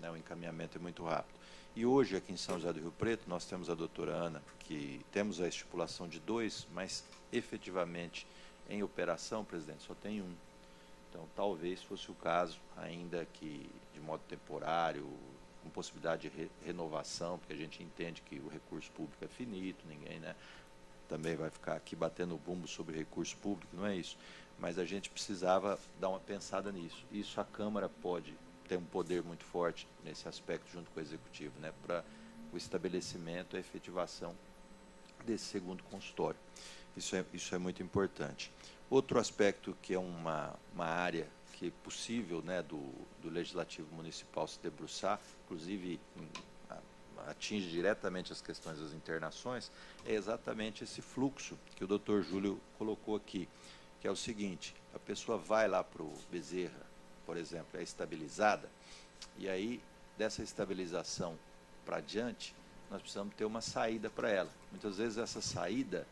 né, o encaminhamento é muito rápido. E hoje, aqui em São José do Rio Preto, nós temos a doutora Ana, que temos a estipulação de 2, mas efetivamente em operação, presidente, só tem 1. Então, talvez fosse o caso, ainda que de modo temporário, com possibilidade de renovação, porque a gente entende que o recurso público é finito, ninguém, né, também vai ficar aqui batendo bumbo sobre recurso público, não é isso. Mas a gente precisava dar uma pensada nisso. Isso a Câmara pode ter um poder muito forte nesse aspecto, junto com o Executivo, né, para o estabelecimento, a efetivação desse segundo consultório. Isso é muito importante. Outro aspecto que é uma área que é possível, né, do Legislativo Municipal se debruçar, inclusive atinge diretamente as questões das internações, é exatamente esse fluxo que o Dr. Júlio colocou aqui, que é o seguinte: a pessoa vai lá para o Bezerra, por exemplo, é estabilizada, e aí, dessa estabilização para adiante, nós precisamos ter uma saída para ela. Muitas vezes essa saída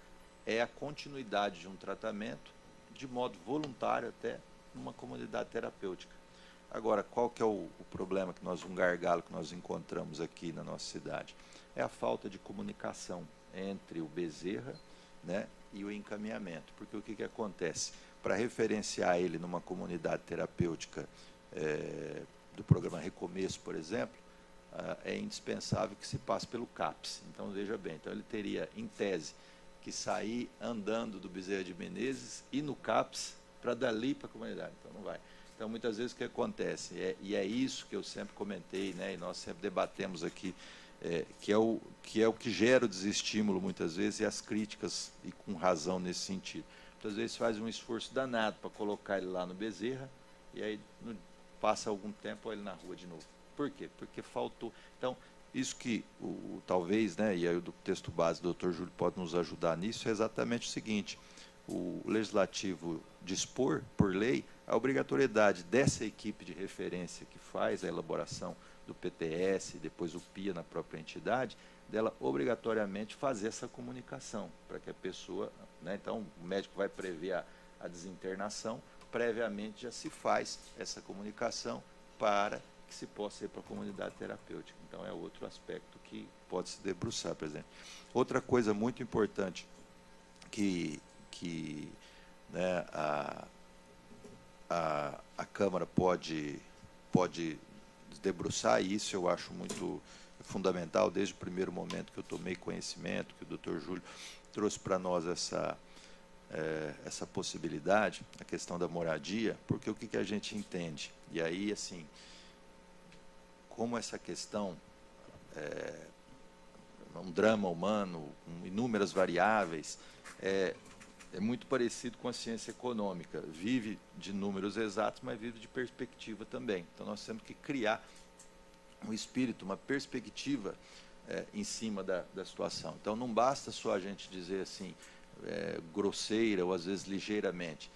é a continuidade de um tratamento, de modo voluntário até, numa comunidade terapêutica. Agora, qual que é o problema, um gargalo que nós encontramos aqui na nossa cidade? É a falta de comunicação entre o Bezerra, né, e o encaminhamento. Porque o que acontece? Para referenciar ele numa comunidade terapêutica do programa Recomeço, por exemplo, é indispensável que se passe pelo CAPS. Então, veja bem, então ele teria, em tese, que sair andando do Bezerra de Menezes e no CAPS para dali para a comunidade. Então, não vai. Então, muitas vezes o que acontece, e é isso que eu sempre comentei, né, e nós sempre debatemos aqui, que é o que gera o desestímulo, muitas vezes, e as críticas, e com razão nesse sentido. Muitas vezes faz um esforço danado para colocar ele lá no Bezerra, e aí passa algum tempo ele na rua de novo. Por quê? Porque faltou. Então, isso que talvez, né, e aí o texto base do Dr. Júlio pode nos ajudar nisso, é exatamente o seguinte: o Legislativo dispor, por lei, a obrigatoriedade dessa equipe de referência que faz a elaboração do PTS, depois o PIA na própria entidade, dela obrigatoriamente fazer essa comunicação, para que a pessoa, né, então o médico vai prever a desinternação, previamente já se faz essa comunicação para que se possa ir para a comunidade terapêutica. Então, é outro aspecto que pode se debruçar, presidente. Outra coisa muito importante que né, a Câmara pode debruçar, e isso eu acho muito fundamental, desde o primeiro momento que eu tomei conhecimento, que o Dr. Júlio trouxe para nós essa possibilidade, a questão da moradia, porque o que a gente entende? E aí, assim, como essa questão é um drama humano, com inúmeras variáveis, é muito parecido com a ciência econômica. Vive de números exatos, mas vive de perspectiva também. Então, nós temos que criar um espírito, uma perspectiva em cima da situação. Então, não basta só a gente dizer assim, grosseira ou às vezes ligeiramente,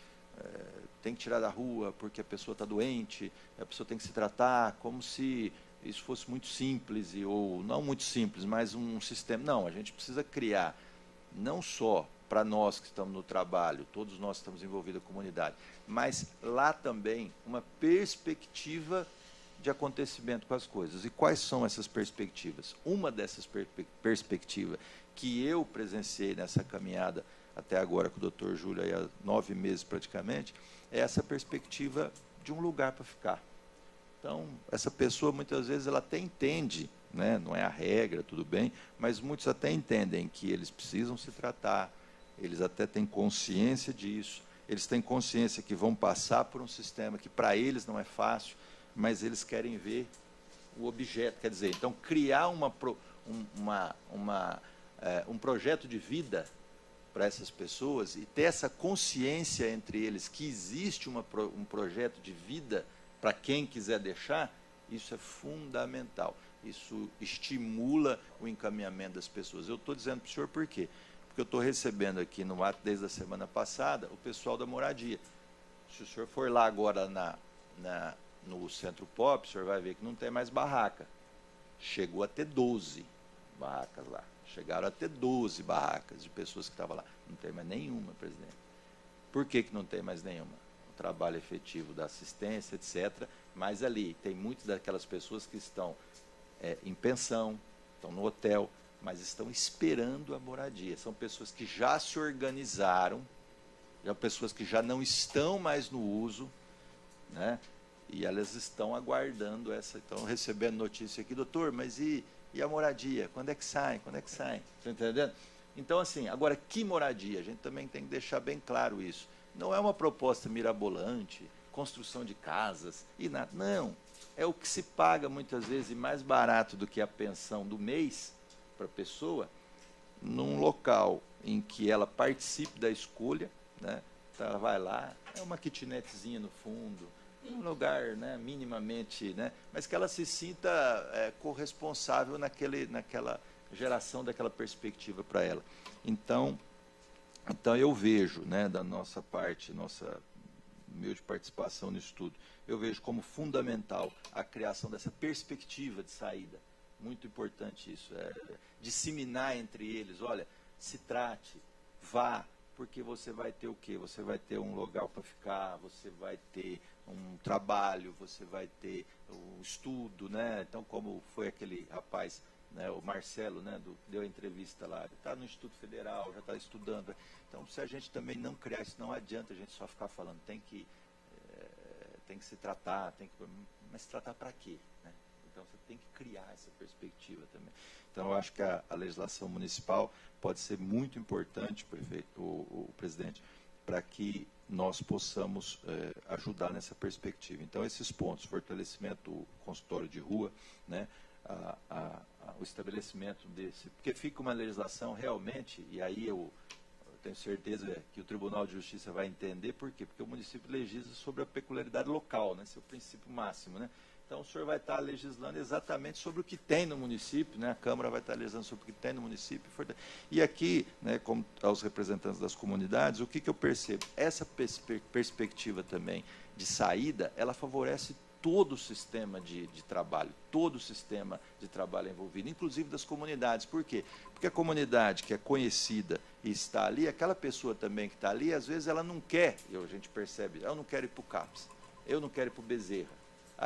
tem que tirar da rua porque a pessoa está doente, a pessoa tem que se tratar, como se isso fosse muito simples, ou não muito simples, mas um sistema. Não, a gente precisa criar, não só para nós que estamos no trabalho, todos nós que estamos envolvidos na comunidade, mas lá também uma perspectiva de acontecimento com as coisas. E quais são essas perspectivas? Uma dessas perspectivas que eu presenciei nessa caminhada até agora com o Dr. Júlio, aí há 9 meses praticamente, é essa perspectiva de um lugar para ficar. Então, essa pessoa, muitas vezes, ela até entende, né? Não é a regra, tudo bem, mas muitos até entendem que eles precisam se tratar, eles até têm consciência disso, eles têm consciência que vão passar por um sistema que para eles não é fácil, mas eles querem ver o objeto, quer dizer, então criar um projeto de vida para essas pessoas e ter essa consciência entre eles que existe um projeto de vida para quem quiser deixar, isso é fundamental. Isso estimula o encaminhamento das pessoas. Eu estou dizendo para o senhor por quê? Porque eu estou recebendo aqui no ato desde a semana passada o pessoal da moradia. Se o senhor for lá agora no Centro Pop, o senhor vai ver que não tem mais barraca. Chegou a ter 12 barracas lá. Chegaram a ter 12 barracas de pessoas que estavam lá. Não tem mais nenhuma, presidente. Por que não tem mais nenhuma? O trabalho efetivo da assistência, etc. Mas ali tem muitas daquelas pessoas que estão em pensão, estão no hotel, mas estão esperando a moradia. São pessoas que já se organizaram, pessoas que já não estão mais no uso, né? E elas estão aguardando estão recebendo notícia aqui, doutor, mas e a moradia? Quando é que sai? Quando é que sai? Está entendendo? Então, assim, agora, que moradia? A gente também tem que deixar bem claro isso. Não é uma proposta mirabolante, construção de casas e nada. Não. É o que se paga, muitas vezes, mais barato do que a pensão do mês para a pessoa, num local em que ela participe da escolha, né? Então, ela vai lá, é uma kitnetzinha no fundo, um lugar, né, minimamente, né, mas que ela se sinta corresponsável naquela geração daquela perspectiva para ela. Então eu vejo, né, da nossa parte, meu de participação no estudo, eu vejo como fundamental a criação dessa perspectiva de saída. Muito importante isso, disseminar entre eles, olha, se trate, vá, porque você vai ter o quê? Você vai ter um lugar para ficar, você vai ter um trabalho, você vai ter o estudo, né? Então, como foi aquele rapaz, né, o Marcelo, né, que deu a entrevista lá, ele está no Instituto Federal, já está estudando. Então, se a gente também não criar isso, não adianta a gente só ficar falando, tem que se tratar, mas se tratar para quê? Né? Então, você tem que criar essa perspectiva também. Então, eu acho que a legislação municipal pode ser muito importante, prefeito, o presidente, para que nós possamos ajudar nessa perspectiva. Então, esses pontos, fortalecimento do consultório de rua, né, o estabelecimento desse, porque fica uma legislação realmente, e aí eu tenho certeza que o Tribunal de Justiça vai entender por quê, porque o município legisla sobre a peculiaridade local, né, seu princípio máximo, né? Então, o senhor vai estar legislando exatamente sobre o que tem no município, né? A Câmara vai estar legislando sobre o que tem no município. E aqui, né, como aos representantes das comunidades, o que eu percebo? Essa perspectiva também de saída, ela favorece todo o sistema de trabalho, todo o sistema de trabalho envolvido, inclusive das comunidades. Por quê? Porque a comunidade que é conhecida e está ali, aquela pessoa também que está ali, às vezes ela não quer, e a gente percebe, eu não quero ir para o CAPS, eu não quero ir para o Bezerra,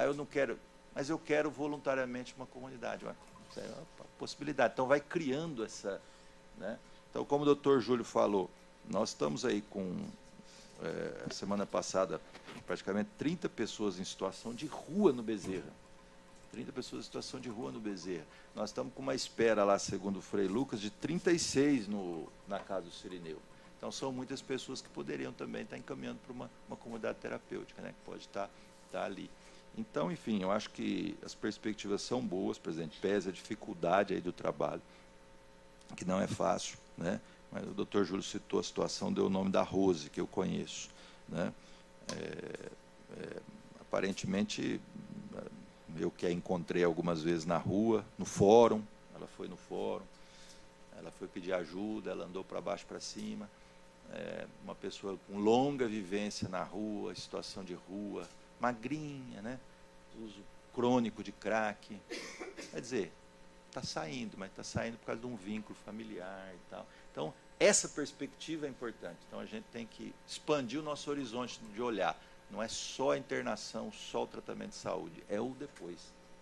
eu não quero, mas eu quero voluntariamente uma comunidade. Isso é uma possibilidade. Então, vai criando essa... Né? Então, como o doutor Júlio falou, nós estamos aí com, semana passada, praticamente 30 pessoas em situação de rua no Bezerra. 30 pessoas em situação de rua no Bezerra. Nós estamos com uma espera lá, segundo o Frei Lucas, de 36 na casa do Cirineu. Então, são muitas pessoas que poderiam também estar encaminhando para uma comunidade terapêutica, né? Que pode estar ali. Então, enfim, eu acho que as perspectivas são boas, presidente, pese a dificuldade aí do trabalho, que não é fácil, né? Mas o doutor Júlio citou a situação, deu o nome da Rose, que eu conheço, né? Aparentemente, eu que a encontrei algumas vezes na rua, no fórum, ela foi no fórum, ela foi pedir ajuda, ela andou para baixo para cima, uma pessoa com longa vivência na rua, situação de rua, magrinha, né? Uso crônico de crack. Quer dizer, está saindo, mas está saindo por causa de um vínculo familiar e tal. Então, essa perspectiva é importante. Então, a gente tem que expandir o nosso horizonte de olhar. Não é só a internação, só o tratamento de saúde, é o depois.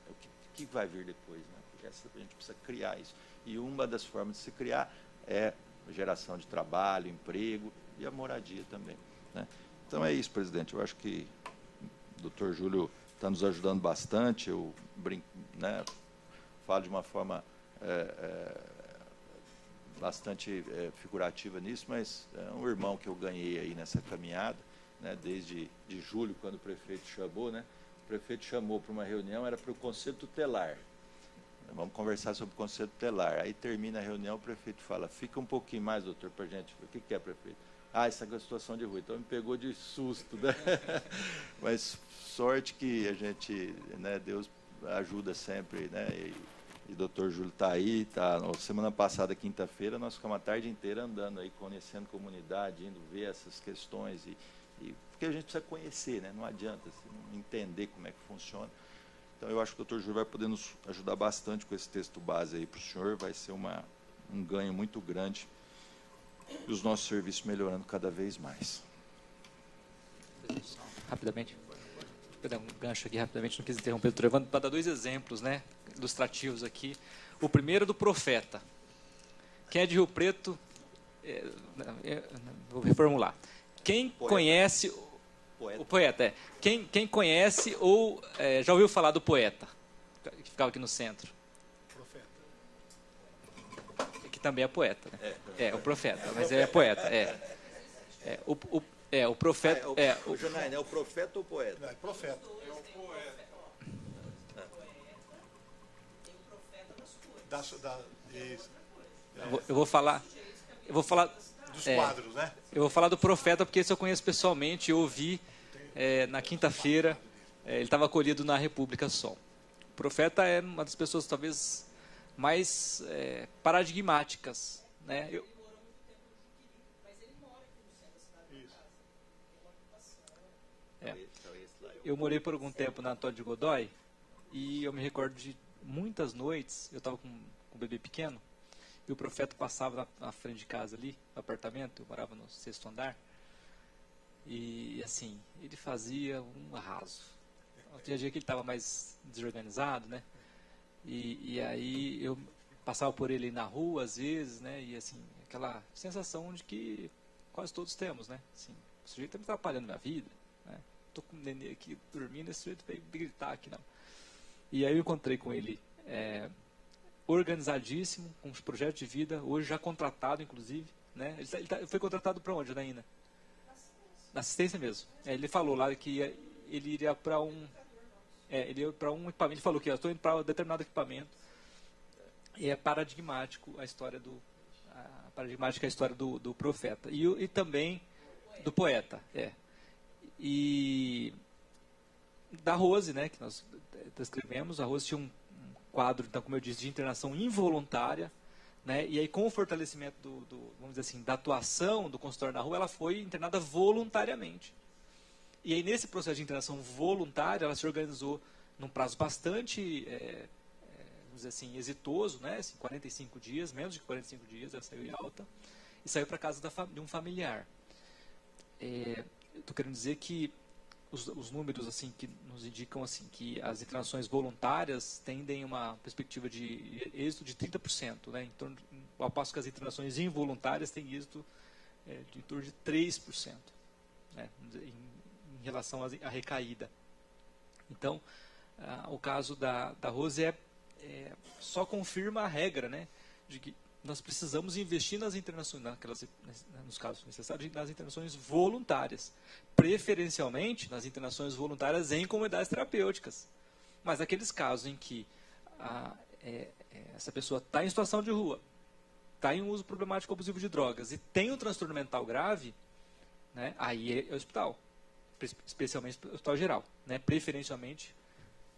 É o que vai vir depois, né? A gente precisa criar isso. E uma das formas de se criar é a geração de trabalho, emprego e a moradia também, né? Então é isso, presidente. Eu acho que o doutor Júlio está nos ajudando bastante. Eu né, falo de uma forma bastante figurativa nisso, mas é um irmão que eu ganhei aí nessa caminhada, né, desde de julho, quando o prefeito chamou, né? O prefeito chamou para uma reunião, era para o Conselho Tutelar. Vamos conversar sobre o Conselho Tutelar. Aí termina a reunião, o prefeito fala, fica um pouquinho mais, doutor, para a gente. O que é, prefeito? Essa é a situação de rua. Então, me pegou de susto, né? Mas sorte que a gente, né, Deus ajuda sempre, né? E o doutor Júlio está aí. Semana passada, quinta-feira, nós ficamos a tarde inteira andando aí, conhecendo comunidade, indo ver essas questões. Porque a gente precisa conhecer, né? Não adianta não entender como é que funciona. Então, eu acho que o doutor Júlio vai poder nos ajudar bastante com esse texto base aí para o senhor. Vai ser um ganho muito grande e os nossos serviços melhorando cada vez mais. Rapidamente, vou dar um gancho aqui rapidamente, não quis interromper o doutor Evandro, para dar 2 exemplos, né, ilustrativos aqui. O primeiro do Profeta. Quem é de Rio Preto, vou reformular. Quem conhece o poeta, Quem conhece ou já ouviu falar do poeta, que ficava aqui no centro? Que também é poeta, né? O profeta, mas é poeta. O profeta. O Janaína, é o profeta ou o poeta? Não, é profeta. É o poeta. Isso. Eu vou falar Dos quadros, né? Eu vou falar do profeta porque esse eu conheço pessoalmente, eu ouvi na quinta-feira, ele estava acolhido na República Sol. O profeta é uma das pessoas talvez mais paradigmáticas, né? Eu morei por algum tempo na Antônio de Godoy e eu me recordo de muitas noites, eu estava com um bebê pequeno e o profeta passava na frente de casa ali, no apartamento, eu morava no 6º andar e assim, ele fazia um arraso. Tinha dia que ele estava mais desorganizado, né? E aí eu passava por ele na rua às vezes, né? E assim, aquela sensação de que quase todos temos, né? Assim, o sujeito está me atrapalhando na vida, né? Estou com o nenê aqui dormindo, esse sujeito veio gritar aqui, não. E aí eu encontrei com ele organizadíssimo, com os projetos de vida, hoje já contratado, inclusive, né? Ele foi contratado para onde, Janaína? Na assistência mesmo. Ele falou lá que ele iria para ele ia para um equipamento, ele falou que eu estou indo para determinado equipamento. E é paradigmático a história do profeta. E também do poeta. E da Rose, né, que nós descrevemos. A Rose tinha um quadro, então, como eu disse, de internação involuntária, né, e aí com o fortalecimento vamos dizer assim, da atuação do consultório na rua, ela foi internada voluntariamente. E aí nesse processo de internação voluntária, ela se organizou num prazo bastante, vamos dizer assim, exitoso, né, assim, 45 dias, menos de 45 dias, ela saiu em alta, e saiu para casa de um familiar. Estou querendo dizer que os números assim que nos indicam assim que as internações voluntárias tendem a uma perspectiva de êxito de 30%, né? Ao passo que as internações involuntárias têm êxito de em torno de 3%, né? Em relação à recaída. Então, o caso da Rose só confirma a regra, né, de que nós precisamos investir nas internações, nos casos necessários, nas internações voluntárias, preferencialmente nas internações voluntárias em comunidades terapêuticas. Mas naqueles casos em que essa pessoa está em situação de rua, está em uso problemático abusivo de drogas e tem um transtorno mental grave, né, aí é hospital, especialmente hospital geral, né, preferencialmente,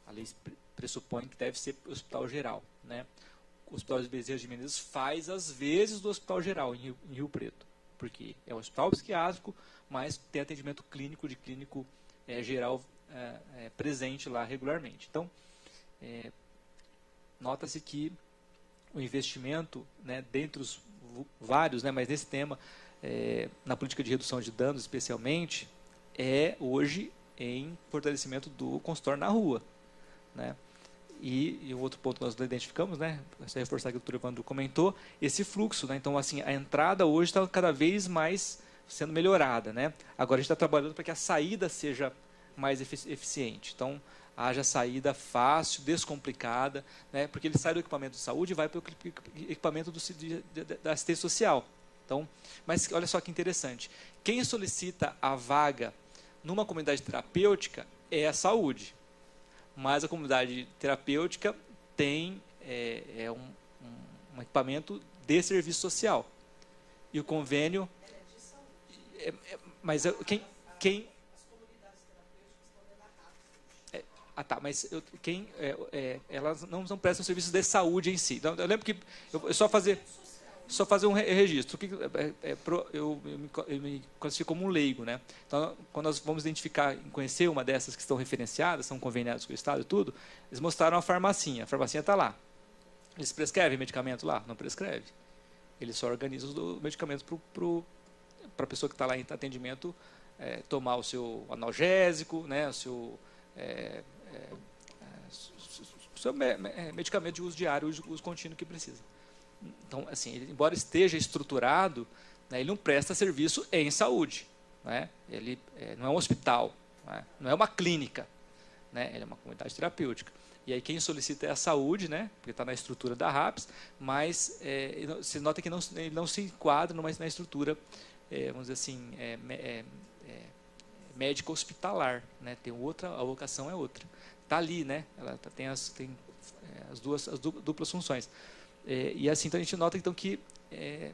a lei pressupõe que deve ser hospital geral, né. O Hospital de Bezerra de Menezes faz, às vezes, do Hospital Geral, em Rio Preto. Porque é um hospital psiquiátrico, mas tem atendimento clínico, de clínico geral presente lá regularmente. Então, nota-se que o investimento, né, dentre os vários, né, mas nesse tema, na política de redução de danos, especialmente, é hoje em fortalecimento do consultório na rua, né? E o outro ponto que nós identificamos, né, se reforçar aquilo que o doutor Evandro comentou, esse fluxo, né? Então, assim, a entrada hoje está cada vez mais sendo melhorada, né? Agora a gente está trabalhando para que a saída seja mais eficiente. Então, haja saída fácil, descomplicada, né? Porque ele sai do equipamento de saúde e vai para o equipamento da assistência social. Então, mas olha só que interessante. Quem solicita a vaga numa comunidade terapêutica é a saúde. Mas a comunidade terapêutica tem um equipamento de serviço social. E o convênio... mas quem tá, mas elas não prestam serviços de saúde em si. Então, eu lembro que eu só fazer um registro. Eu me classifico como um leigo, né? Então, quando nós vamos identificar, conhecer uma dessas que estão referenciadas, são conveniadas com o Estado e tudo, eles mostraram a farmacinha está lá. Eles prescrevem medicamento lá? Não prescreve. Eles só organizam os medicamentos para a pessoa que está lá em atendimento tomar o seu analgésico, né, o seu medicamento de uso diário, uso contínuo que precisa. Então, assim, embora esteja estruturado, né, ele não presta serviço em saúde, né? Ele não é um hospital, né? Não é uma clínica, né? Ele é uma comunidade terapêutica. E aí quem solicita é a saúde, né? Porque está na estrutura da RAPS, mas se nota que ele não se enquadra na estrutura, vamos dizer assim, médica hospitalar, né? Tem outra, a vocação é outra. Está ali, né? Ela tem as duplas funções. E assim, então a gente nota então que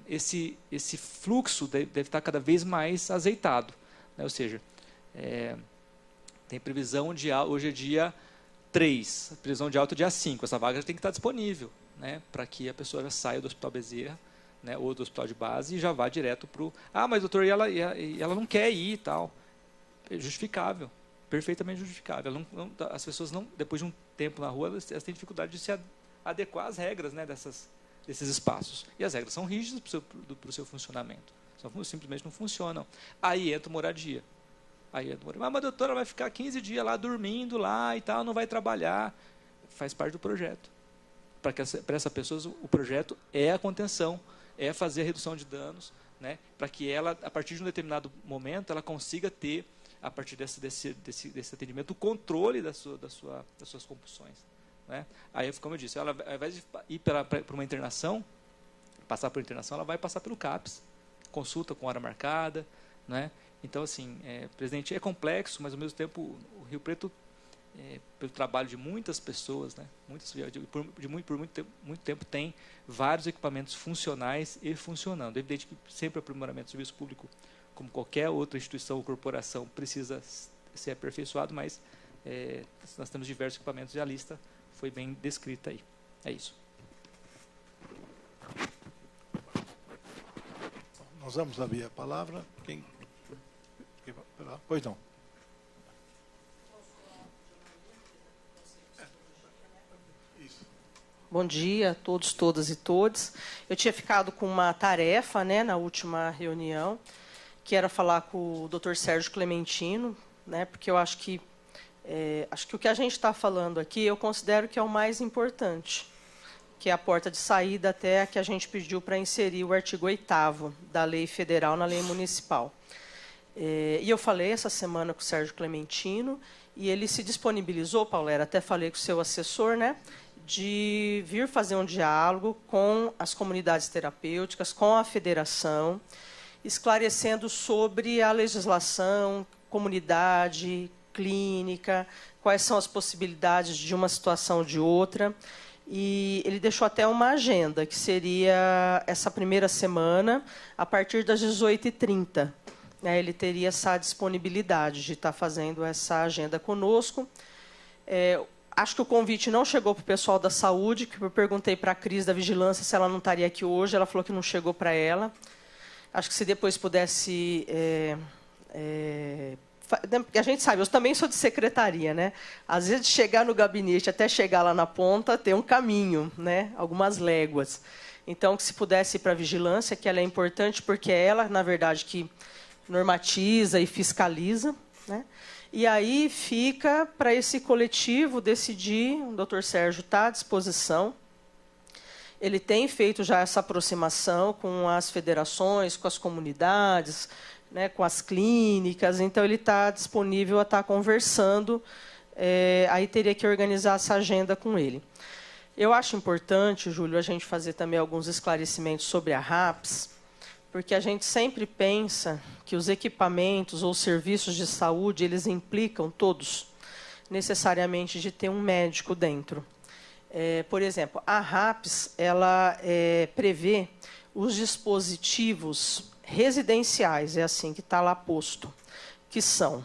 esse fluxo deve estar cada vez mais azeitado, né? Ou seja, tem previsão de hoje é dia 3, previsão de alta dia 5, essa vaga já tem que estar disponível, né? Para que a pessoa já saia do Hospital Bezerra, né? Ou do hospital de base e já vá direto para o... mas doutor, e ela não quer ir e tal. É justificável, perfeitamente justificável. As pessoas, depois de um tempo na rua, elas têm dificuldade de se adequar às regras, né, desses espaços. E as regras são rígidas para o seu funcionamento. Simplesmente não funcionam. Aí entra moradia. Mas, doutora, vai ficar 15 dias lá dormindo lá e tal, não vai trabalhar. Faz parte do projeto. Para essa pessoa, o projeto é a contenção, é fazer a redução de danos, né, para que ela, a partir de um determinado momento, ela consiga ter, a partir desse atendimento, o controle das suas compulsões. Né? Aí, como eu disse, ela, ao invés de ir para uma internação, passar por internação, ela vai passar pelo CAPS, consulta com hora marcada, né? Então, assim, presidente, é complexo, mas ao mesmo tempo o Rio Preto, pelo trabalho de muitas pessoas, né? Por muito tempo tem vários equipamentos funcionais e funcionando. É evidente que sempre o aprimoramento do serviço público, como qualquer outra instituição ou corporação, precisa ser aperfeiçoado, mas nós temos diversos equipamentos e a lista foi bem descrita aí. É isso. Nós vamos abrir a palavra. Pois não. Bom dia a todos, todas e todos. Eu tinha ficado com uma tarefa, né, na última reunião, que era falar com o Dr. Sérgio Clementino, né, porque eu acho que o que a gente está falando aqui, eu considero que é o mais importante, que é a porta de saída até que a gente pediu para inserir o artigo 8º da lei federal na lei municipal. E eu falei essa semana com o Sérgio Clementino, e ele se disponibilizou, Paulera, até falei com o seu assessor, né, de vir fazer um diálogo com as comunidades terapêuticas, com a federação, esclarecendo sobre a legislação, comunidade, clínica, quais são as possibilidades de uma situação ou de outra. E ele deixou até uma agenda, que seria essa primeira semana, a partir das 18h30. Ele teria essa disponibilidade de estar fazendo essa agenda conosco. Acho que o convite não chegou para o pessoal da saúde, que eu perguntei para a Cris da Vigilância se ela não estaria aqui hoje, ela falou que não chegou para ela. Acho que se depois pudesse... porque a gente sabe, eu também sou de secretaria, né? Às vezes, de chegar no gabinete até chegar lá na ponta, tem um caminho, né? Algumas léguas. Então, que se pudesse ir para a vigilância, que ela é importante, porque é ela, na verdade, que normatiza e fiscaliza, né? E aí fica para esse coletivo decidir, o doutor Sérgio está à disposição. Ele tem feito já essa aproximação com as federações, com as comunidades, né, com as clínicas, então ele está disponível a estar conversando, aí teria que organizar essa agenda com ele. Eu acho importante, Júlio, a gente fazer também alguns esclarecimentos sobre a RAPS, porque a gente sempre pensa que os equipamentos ou serviços de saúde, eles implicam todos, necessariamente, de ter um médico dentro. Por exemplo, a RAPS ela prevê os dispositivos residenciais, é assim que está lá posto, que são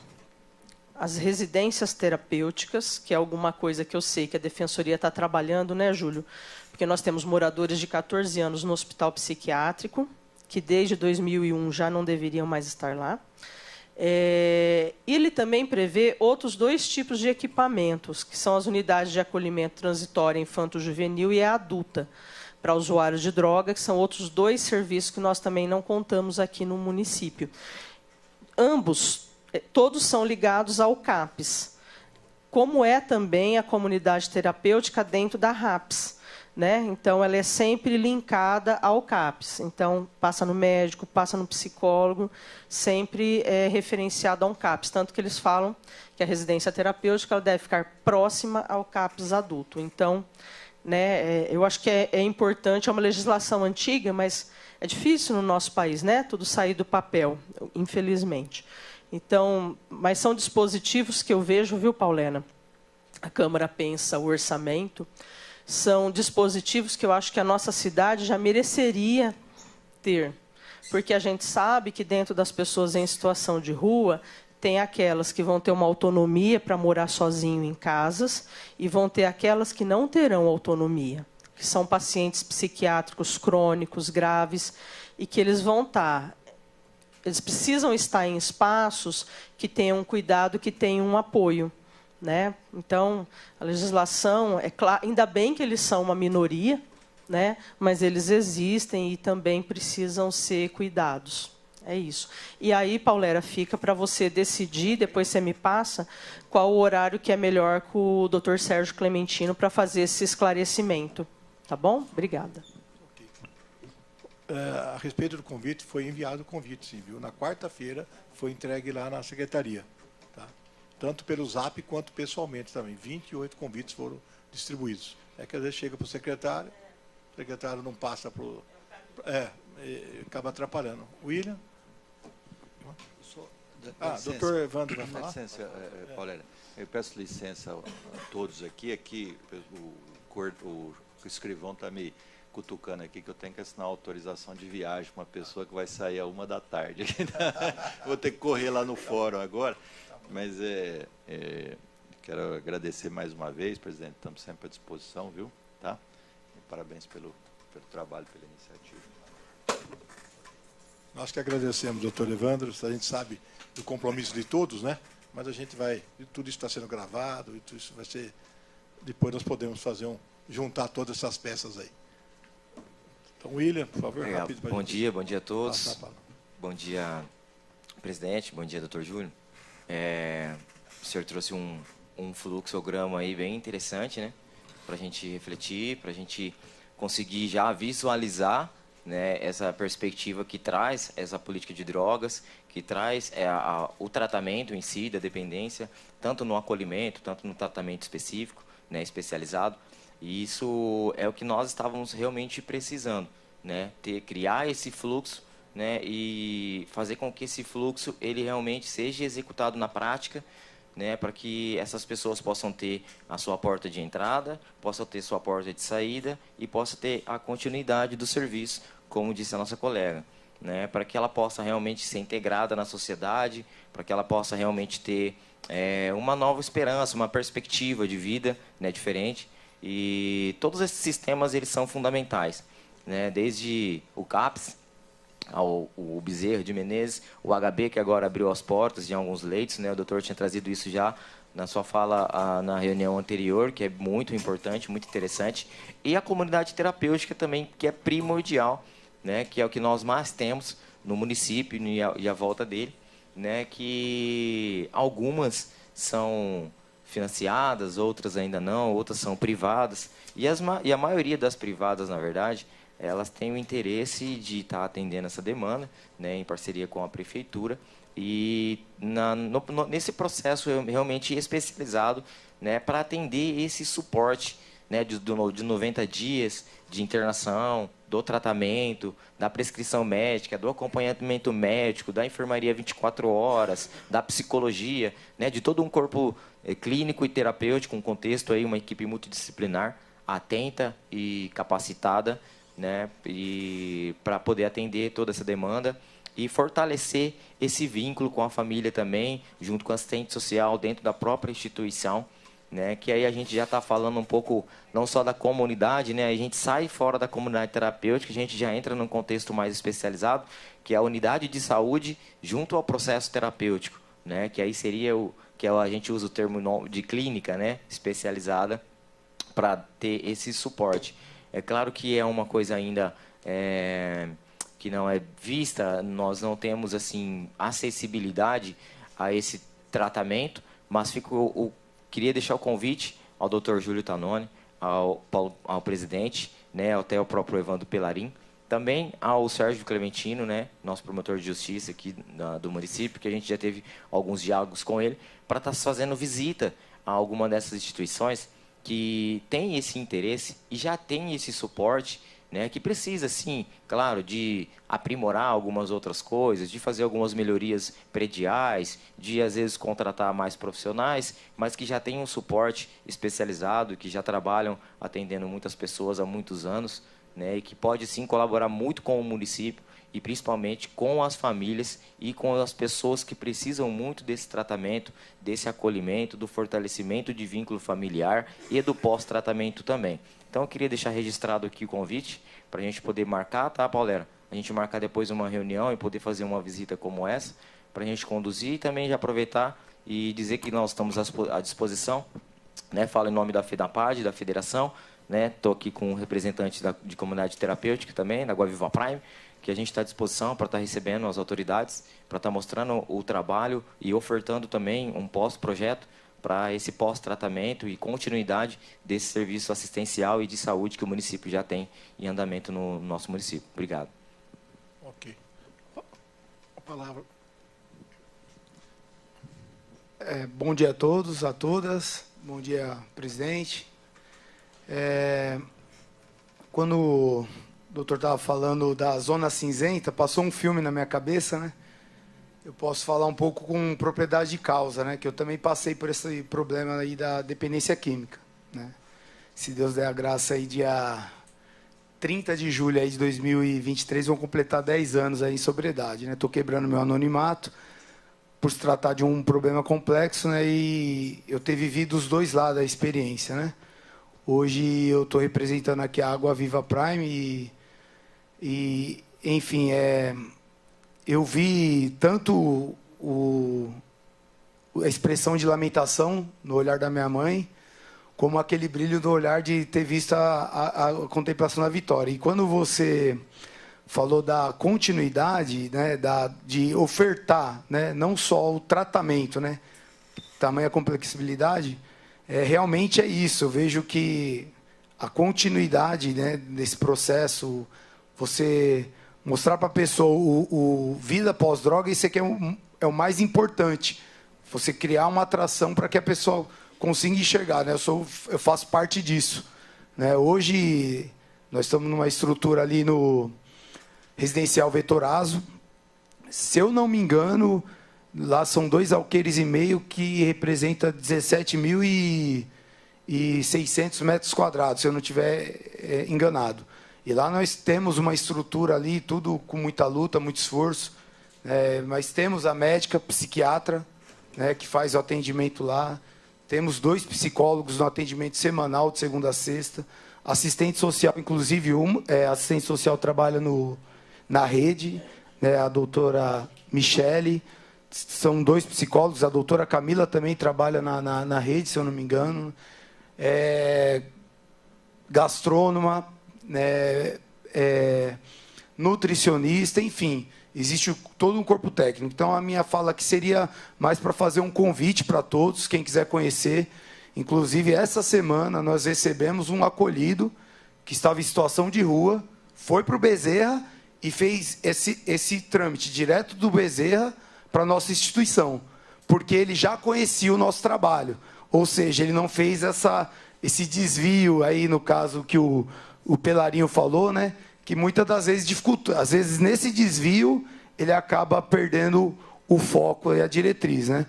as residências terapêuticas, que é alguma coisa que eu sei que a Defensoria está trabalhando, né, Júlio? Porque nós temos moradores de 14 anos no hospital psiquiátrico, que desde 2001 já não deveriam mais estar lá. Ele também prevê outros 2 tipos de equipamentos, que são as unidades de acolhimento transitório infanto-juvenil e a adulta, para usuários de droga, que são outros 2 serviços que nós também não contamos aqui no município. Ambos, todos são ligados ao CAPS, como é também a comunidade terapêutica dentro da RAPS. Né? Então, ela é sempre linkada ao CAPS. Então, passa no médico, passa no psicólogo, sempre é referenciado a um CAPS. Tanto que eles falam que a residência terapêutica ela deve ficar próxima ao CAPS adulto. Então, né, eu acho que é importante, é uma legislação antiga, mas é difícil no nosso país, né? Tudo sair do papel, infelizmente. Então, mas são dispositivos que eu vejo, viu, Paulena? A Câmara pensa o orçamento. São dispositivos que eu acho que a nossa cidade já mereceria ter, porque a gente sabe que dentro das pessoas em situação de rua tem aquelas que vão ter uma autonomia para morar sozinho em casas e vão ter aquelas que não terão autonomia, que são pacientes psiquiátricos crônicos, graves, e que eles precisam estar em espaços que tenham um cuidado, que tenham um apoio. Né? Então, a legislação, é claro, ainda bem que eles são uma minoria, né? Mas eles existem e também precisam ser cuidados. É isso. E aí, Paulera, fica para você decidir, depois você me passa, qual o horário que é melhor com o Dr. Sérgio Clementino para fazer esse esclarecimento. Tá bom? Obrigada. A respeito do convite, foi enviado o convite, sim, viu? Na quarta-feira foi entregue lá na secretaria. Tanto pelo Zap quanto pessoalmente também. 28 convites foram distribuídos. Que às vezes chega para o secretário não passa para o... acaba atrapalhando. William? Doutor Evandro vai falar? Licença, Paulera. Eu peço licença a todos aqui. Aqui o escrivão está me cutucando aqui que eu tenho que assinar autorização de viagem para uma pessoa que vai sair à 1h da tarde. Vou ter que correr lá no fórum agora. Mas quero agradecer mais uma vez, presidente, estamos sempre à disposição, viu? Tá? E parabéns pelo trabalho, pela iniciativa. Nós que agradecemos, doutor Evandro, a gente sabe do compromisso de todos, né? Mas a gente tudo isso está sendo gravado, e tudo isso vai ser, depois nós podemos juntar todas essas peças aí. Então, William, por favor, rápido. Bom dia a todos. Bom dia, presidente, bom dia, doutor Júlio. O senhor trouxe um fluxograma aí bem interessante, né, para a gente refletir, para a gente conseguir já visualizar, né, essa perspectiva que traz essa política de drogas, que traz o tratamento em si da dependência, tanto no acolhimento, tanto no tratamento específico, né, especializado. E isso é o que nós estávamos realmente precisando, né, criar esse fluxo, né, e fazer com que esse fluxo ele realmente seja executado na prática, né, para que essas pessoas possam ter a sua porta de entrada, possam ter sua porta de saída e possa ter a continuidade do serviço, como disse a nossa colega, né, para que ela possa realmente ser integrada na sociedade, para que ela possa realmente ter uma nova esperança, uma perspectiva de vida, né, diferente. E todos esses sistemas eles são fundamentais, né, desde o CAPS, o Bezerra de Menezes, o HB, que agora abriu as portas de alguns leitos, né? O doutor tinha trazido isso já na sua fala na reunião anterior, que é muito importante, muito interessante, e a comunidade terapêutica também, que é primordial, né? Que é o que nós mais temos no município e a volta dele, né, que algumas são financiadas, outras ainda não, outras são privadas. E a maioria das privadas, na verdade, elas têm o interesse de estar atendendo essa demanda, né, em parceria com a prefeitura, e nesse processo realmente especializado, né, para atender esse suporte, né, de 90 dias de internação, do tratamento, da prescrição médica, do acompanhamento médico, da enfermaria 24 horas, da psicologia, né, de todo um corpo clínico e terapêutico, um contexto aí, uma equipe multidisciplinar, atenta e capacitada, né, e para poder atender toda essa demanda e fortalecer esse vínculo com a família também, junto com a assistente social dentro da própria instituição, né, que aí a gente já está falando um pouco não só da comunidade, né, a gente sai fora da comunidade terapêutica, a gente já entra num contexto mais especializado, que é a unidade de saúde junto ao processo terapêutico, né, que aí seria a gente usa o termo de clínica, né, especializada para ter esse suporte. É claro que é uma coisa ainda que não é vista, nós não temos assim acessibilidade a esse tratamento, mas queria deixar o convite ao Dr. Júlio Tanoni, ao presidente, né, até ao próprio Evandro Pelarim, também ao Sérgio Clementino, né, nosso promotor de justiça aqui do município, que a gente já teve alguns diálogos com ele, para estar fazendo visita a alguma dessas instituições que tem esse interesse e já tem esse suporte, né, que precisa, sim, claro, de aprimorar algumas outras coisas, de fazer algumas melhorias prediais, de, às vezes, contratar mais profissionais, mas que já tem um suporte especializado, que já trabalham atendendo muitas pessoas há muitos anos, né, e que pode, sim, colaborar muito com o município e, principalmente, com as famílias e com as pessoas que precisam muito desse tratamento, desse acolhimento, do fortalecimento de vínculo familiar e do pós-tratamento também. Então, eu queria deixar registrado aqui o convite para a gente poder marcar, tá, Paulera? A gente marcar depois uma reunião e poder fazer uma visita como essa, para a gente conduzir e também já aproveitar e dizer que nós estamos à disposição, né? Falo em nome da FENAPAD, da Federação, né? Estou aqui com um representante de comunidade terapêutica também, da Guaviva Prime, que a gente está à disposição para estar recebendo as autoridades, para estar mostrando o trabalho e ofertando também um pós-projeto para esse pós-tratamento e continuidade desse serviço assistencial e de saúde que o município já tem em andamento no nosso município. Obrigado. Ok. A palavra. Bom dia a todos, a todas. Bom dia, presidente. Quando o doutor estava falando da zona cinzenta, passou um filme na minha cabeça, né? Eu posso falar um pouco com propriedade de causa, né? Que eu também passei por esse problema aí da dependência química, né? Se Deus der a graça, aí dia 30 de julho aí de 2023 vão completar 10 anos aí em sobriedade, né? Estou quebrando meu anonimato por se tratar de um problema complexo, né? E eu ter vivido os dois lados da experiência, né? Hoje eu estou representando aqui a Água Viva Prime e enfim, eu vi tanto a expressão de lamentação no olhar da minha mãe, como aquele brilho no olhar de ter visto a contemplação da vitória. E quando você falou da continuidade, né, de ofertar, né, não só o tratamento, né, tamanha complexibilidade, realmente é isso. Eu vejo que a continuidade, né, desse processo, você mostrar para a pessoa o vida pós-droga, isso aqui é o mais importante. Você criar uma atração para que a pessoa consiga enxergar, né? Eu faço parte disso, né? Hoje, nós estamos numa estrutura ali no Residencial Vetorazo. Se eu não me engano, lá são 2,5 alqueires que representa 17.600 metros quadrados, se eu não estiver enganado. E lá nós temos uma estrutura ali, tudo com muita luta, muito esforço. Mas temos a médica, psiquiatra, né, que faz o atendimento lá. Temos 2 psicólogos no atendimento semanal, de segunda a sexta. Assistente social, inclusive, assistente social trabalha na rede, né, a doutora Michele. São 2 psicólogos, a doutora Camila também trabalha na rede, se eu não me engano. Gastrônoma, nutricionista, enfim. existe todo um corpo técnico. Então, a minha fala aqui seria mais para fazer um convite para todos, quem quiser conhecer. Inclusive, essa semana, nós recebemos um acolhido que estava em situação de rua, foi para o Bezerra e fez esse trâmite direto do Bezerra para a nossa instituição, porque ele já conhecia o nosso trabalho. Ou seja, ele não fez esse desvio aí, no caso que o Pelarinho falou, né? Que muitas das vezes dificulta. Às vezes, nesse desvio, ele acaba perdendo o foco e a diretriz, né?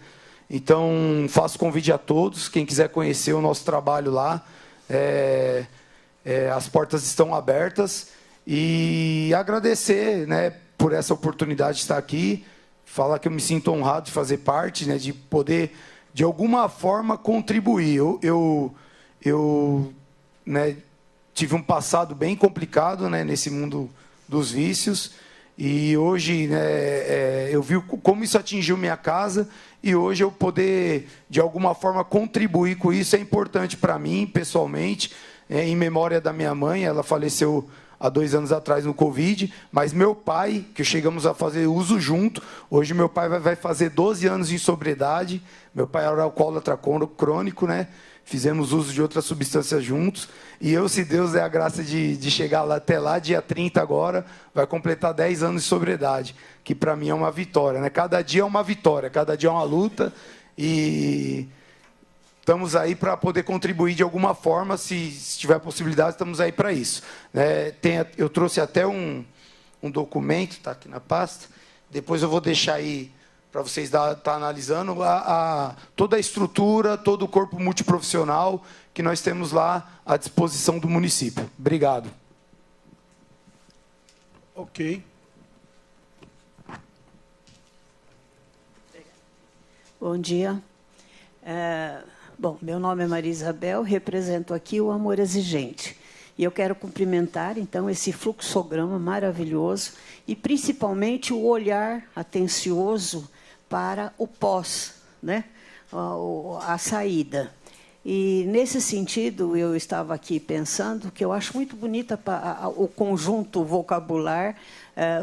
Então, faço convite a todos, quem quiser conhecer o nosso trabalho lá, as portas estão abertas, e agradecer, né, por essa oportunidade de estar aqui, falar que eu me sinto honrado de fazer parte, né, de poder, de alguma forma, contribuir. Eu né, tive um passado bem complicado, né, nesse mundo dos vícios, e hoje, né, eu vi como isso atingiu minha casa, e hoje eu poder, de alguma forma, contribuir com isso é importante para mim, pessoalmente, em memória da minha mãe. Ela faleceu há 2 anos atrás no Covid, mas meu pai, que chegamos a fazer uso junto, hoje meu pai vai fazer 12 anos em sobriedade. Meu pai era alcoólatra crônico, né? Fizemos uso de outras substâncias juntos, e eu, se Deus der a graça de chegar lá, até lá, dia 30 agora, vai completar 10 anos de sobriedade, que para mim é uma vitória, né? Cada dia é uma vitória, cada dia é uma luta, e estamos aí para poder contribuir de alguma forma, se tiver possibilidade, estamos aí para isso. Eu trouxe até um documento, está aqui na pasta, depois eu vou deixar aí para vocês estar analisando toda a estrutura, todo o corpo multiprofissional que nós temos lá à disposição do município. Obrigado. Ok. Bom dia. Bom, meu nome é Maria Isabel, represento aqui o Amor Exigente. E eu quero cumprimentar, então, esse fluxograma maravilhoso e, principalmente, o olhar atencioso para o pós, né? A saída. E, nesse sentido, eu estava aqui pensando que eu acho muito bonita o conjunto vocabular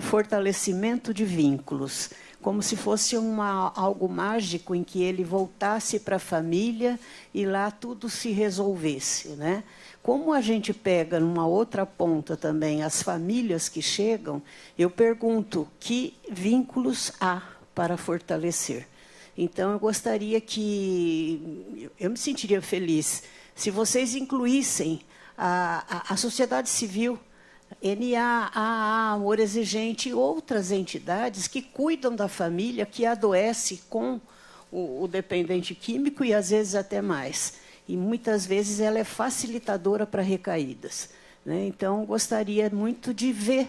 fortalecimento de vínculos, como se fosse algo mágico em que ele voltasse para a família e lá tudo se resolvesse, né? Como a gente pega numa outra ponta também as famílias que chegam, eu pergunto, que vínculos há para fortalecer? Então, eu gostaria eu me sentiria feliz se vocês incluíssem a sociedade civil, NA, AA, Amor Exigente e outras entidades que cuidam da família que adoece com o dependente químico e, às vezes, até mais. E, muitas vezes, ela é facilitadora para recaídas, né? Então, gostaria muito de ver,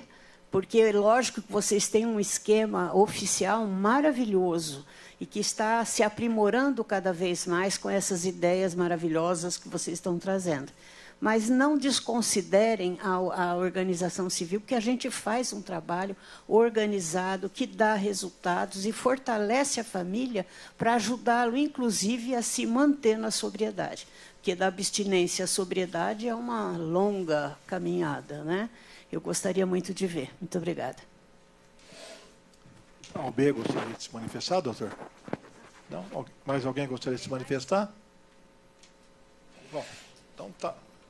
porque é lógico que vocês têm um esquema oficial maravilhoso e que está se aprimorando cada vez mais com essas ideias maravilhosas que vocês estão trazendo. Mas não desconsiderem a organização civil, porque a gente faz um trabalho organizado, que dá resultados e fortalece a família para ajudá-lo, inclusive, a se manter na sobriedade. Porque da abstinência à sobriedade é uma longa caminhada, né? Eu gostaria muito de ver. Muito obrigada. O B gostaria de se manifestar, doutor? Não? Mais alguém gostaria de se manifestar? Bom, então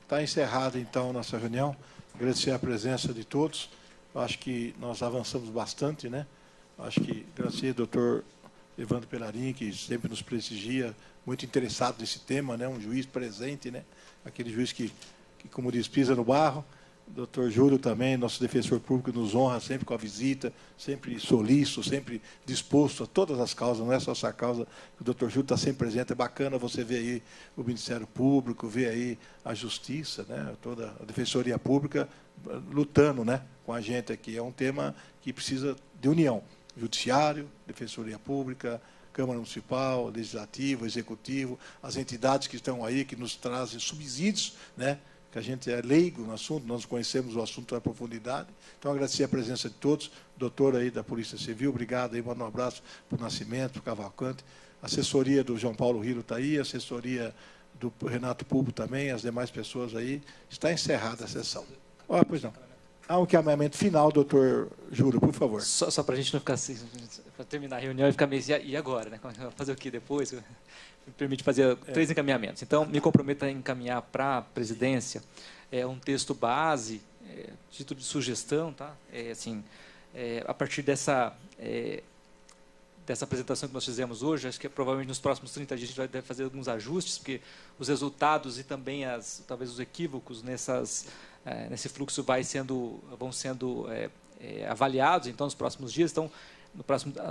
está encerrada, então, nossa reunião. Agradecer a presença de todos. Eu acho que nós avançamos bastante, né? Acho que agradecer ao doutor Evandro Pelarin, que sempre nos prestigia, muito interessado nesse tema, né? Um juiz presente, né? Aquele juiz que, como diz, pisa no barro. Doutor Júlio também, nosso defensor público, nos honra sempre com a visita, sempre solícito, sempre disposto a todas as causas, não é só essa causa, o doutor Júlio está sempre presente. É bacana você ver aí o Ministério Público, ver aí a Justiça, né, toda a Defensoria Pública lutando, né, com a gente aqui. É um tema que precisa de união. Judiciário, Defensoria Pública, Câmara Municipal, Legislativo, Executivo, as entidades que estão aí, que nos trazem subsídios, né, que a gente é leigo no assunto, nós conhecemos o assunto na profundidade. Então, agradecer a presença de todos. Doutor aí da Polícia Civil, obrigado aí, mando um abraço para o Nascimento, para o Cavalcante. A assessoria do João Paulo Rilo está aí, a assessoria do Renato Pupo também, as demais pessoas aí. Está encerrada a sessão. Pois não. Há um encaminhamento final, doutor Júlio, por favor. Só para a gente não ficar assim, para terminar a reunião e ficar meio, e agora? Né? Fazer o que depois? Me permite fazer 3 encaminhamentos. Então, me comprometo a encaminhar para a presidência um texto base, título de sugestão, tá? A partir dessa apresentação que nós fizemos hoje, acho que provavelmente nos próximos 30 dias a gente deve fazer alguns ajustes, porque os resultados e também talvez os equívocos nesse fluxo vão sendo avaliados, então, nos próximos dias. Então,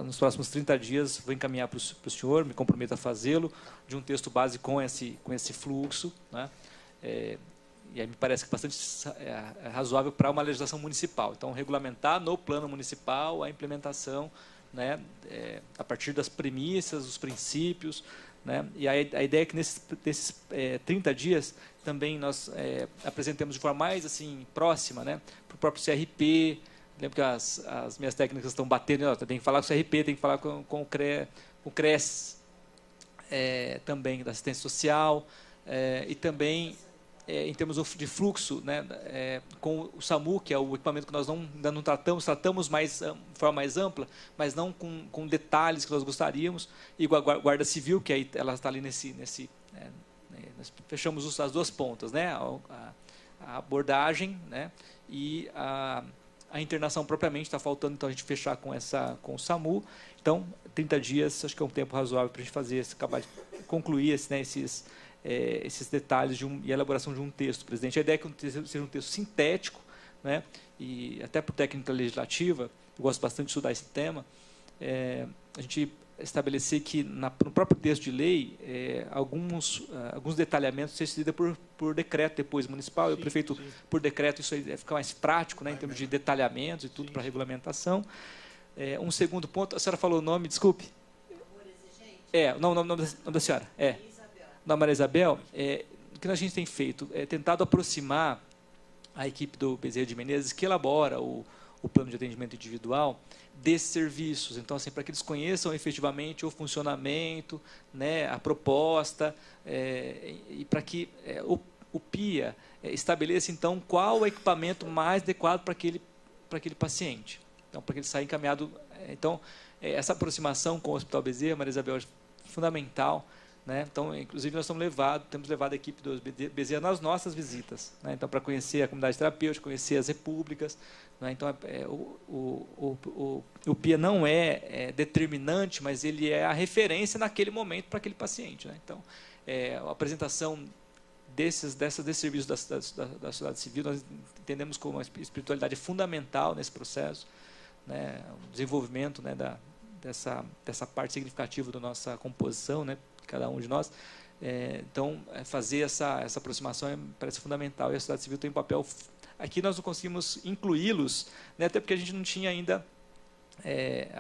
nos próximos 30 dias, vou encaminhar para o senhor, me comprometo a fazê-lo, de um texto base com esse fluxo, né? E aí me parece que bastante razoável para uma legislação municipal. Então, regulamentar no plano municipal a implementação, né, a partir das premissas, dos princípios, né? E a ideia é que nesses 30 dias também nós apresentemos de forma mais assim próxima, né, para o próprio CRP. Lembro que as minhas técnicas estão batendo, tem que falar com o CRP, tem que falar com o CRES, também da assistência social, e também em termos de fluxo, né, com o SAMU, que é o equipamento que nós ainda não tratamos de forma mais ampla, mas não com detalhes que nós gostaríamos, e com a Guarda Civil, que aí ela está ali nós fechamos as 2 pontas, né, a abordagem, né, e a internação propriamente. Está faltando, então, a gente fechar com o SAMU. Então, 30 dias, acho que é um tempo razoável para a gente acabar de concluir esses detalhes e a elaboração de um texto, presidente. A ideia é que seja um texto sintético, né, e até por técnica legislativa, eu gosto bastante de estudar esse tema, a gente estabelecer que no próprio texto de lei alguns detalhamentos ser decididos por decreto depois municipal, e o prefeito, por decreto, isso aí fica mais prático, né, em termos de detalhamentos e tudo para regulamentação. Um segundo ponto, a senhora falou o nome, desculpe. O nome da senhora. Da Maria Isabel. O que a gente tem feito é tentado aproximar a equipe do Bezerra de Menezes, que elabora o plano de atendimento individual, desses serviços. Então, assim, para que eles conheçam efetivamente o funcionamento, né, a proposta, e para que o PIA estabeleça, então, qual o equipamento mais adequado para aquele paciente. Então, para que ele saia encaminhado. Então, essa aproximação com o Hospital Bezerra, Maria Isabel, é fundamental, né? Então, inclusive, nós temos levado a equipe do Bezerra nas nossas visitas, né? Então, para conhecer a comunidade terapêutica, conhecer as repúblicas, né? Então, o PIA não é determinante, mas ele é a referência naquele momento para aquele paciente, né? Então, a apresentação desses serviços da sociedade civil, nós entendemos como uma espiritualidade fundamental nesse processo, né? O desenvolvimento, né, dessa parte significativa da nossa composição, né, cada um de nós. Então, fazer essa aproximação parece fundamental, e a sociedade civil tem um papel. Aqui nós não conseguimos incluí-los, né, até porque a gente não tinha ainda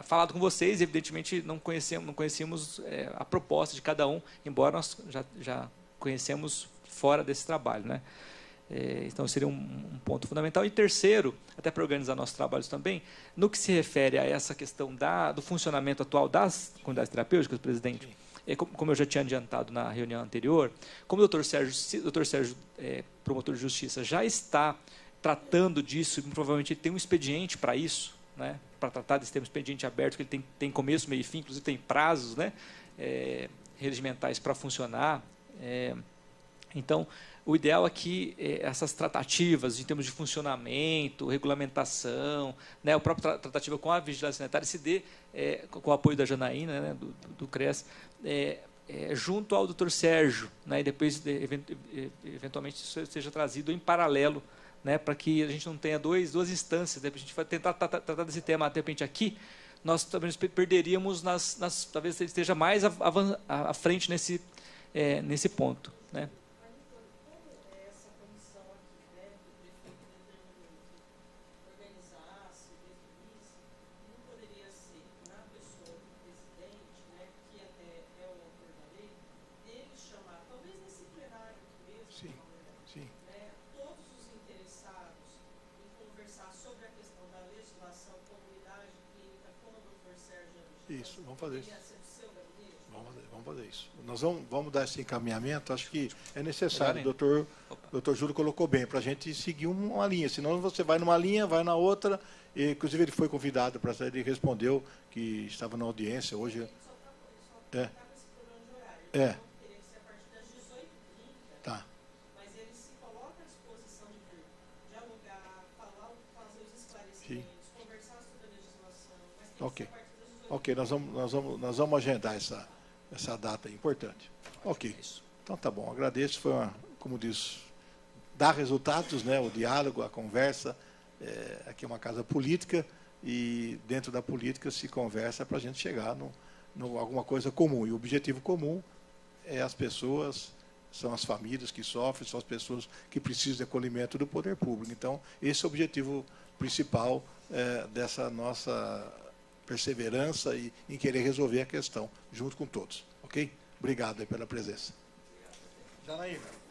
falado com vocês, e evidentemente não conhecíamos a proposta de cada um, embora nós já conhecemos fora desse trabalho, né? Então, seria um ponto fundamental. E terceiro, até para organizar nossos trabalhos também, no que se refere a essa questão do funcionamento atual das comunidades terapêuticas, presidente, como eu já tinha adiantado na reunião anterior, como o doutor Sérgio, promotor de justiça, já está tratando disso, e provavelmente ele tem um expediente para isso, né, para tratar desse tema, expediente aberto, que ele tem começo, meio e fim, inclusive tem prazos, né, regimentais para funcionar. Então, o ideal é que essas tratativas, em termos de funcionamento, regulamentação, né, a própria tratativa com a vigilância sanitária se dê com o apoio da Janaína, né, do CRES, junto ao doutor Sérgio, né, e depois, eventualmente, isso seja trazido em paralelo, né, para que a gente não tenha duas instâncias. Né, a gente vai tentar tratar desse tema, de repente, aqui, nós também perderíamos, talvez ele esteja mais à frente nesse ponto, né. Isso, vamos fazer isso. Vamos fazer isso. Nós vamos dar esse encaminhamento, acho que é necessário, o doutor Júlio colocou bem, para a gente seguir uma linha, senão você vai numa linha, vai na outra, e, inclusive ele foi convidado para sair, ele respondeu que estava na audiência hoje. Tá. Mas ele se coloca à disposição de dialogar, falar, fazer os esclarecimentos, conversar sobre a legislação, mas tem que ser a partir das 18 nós vamos agendar essa data importante. Ok. Então tá bom, agradeço, foi como diz, dá resultados, né, o diálogo, a conversa, aqui é uma casa política e dentro da política se conversa para a gente chegar no alguma coisa comum. E o objetivo comum é as pessoas, são as famílias que sofrem, são as pessoas que precisam de acolhimento do poder público. Então, esse é o objetivo principal dessa nossa perseverança em querer resolver a questão, junto com todos. Ok? Obrigado aí pela presença. Janaína.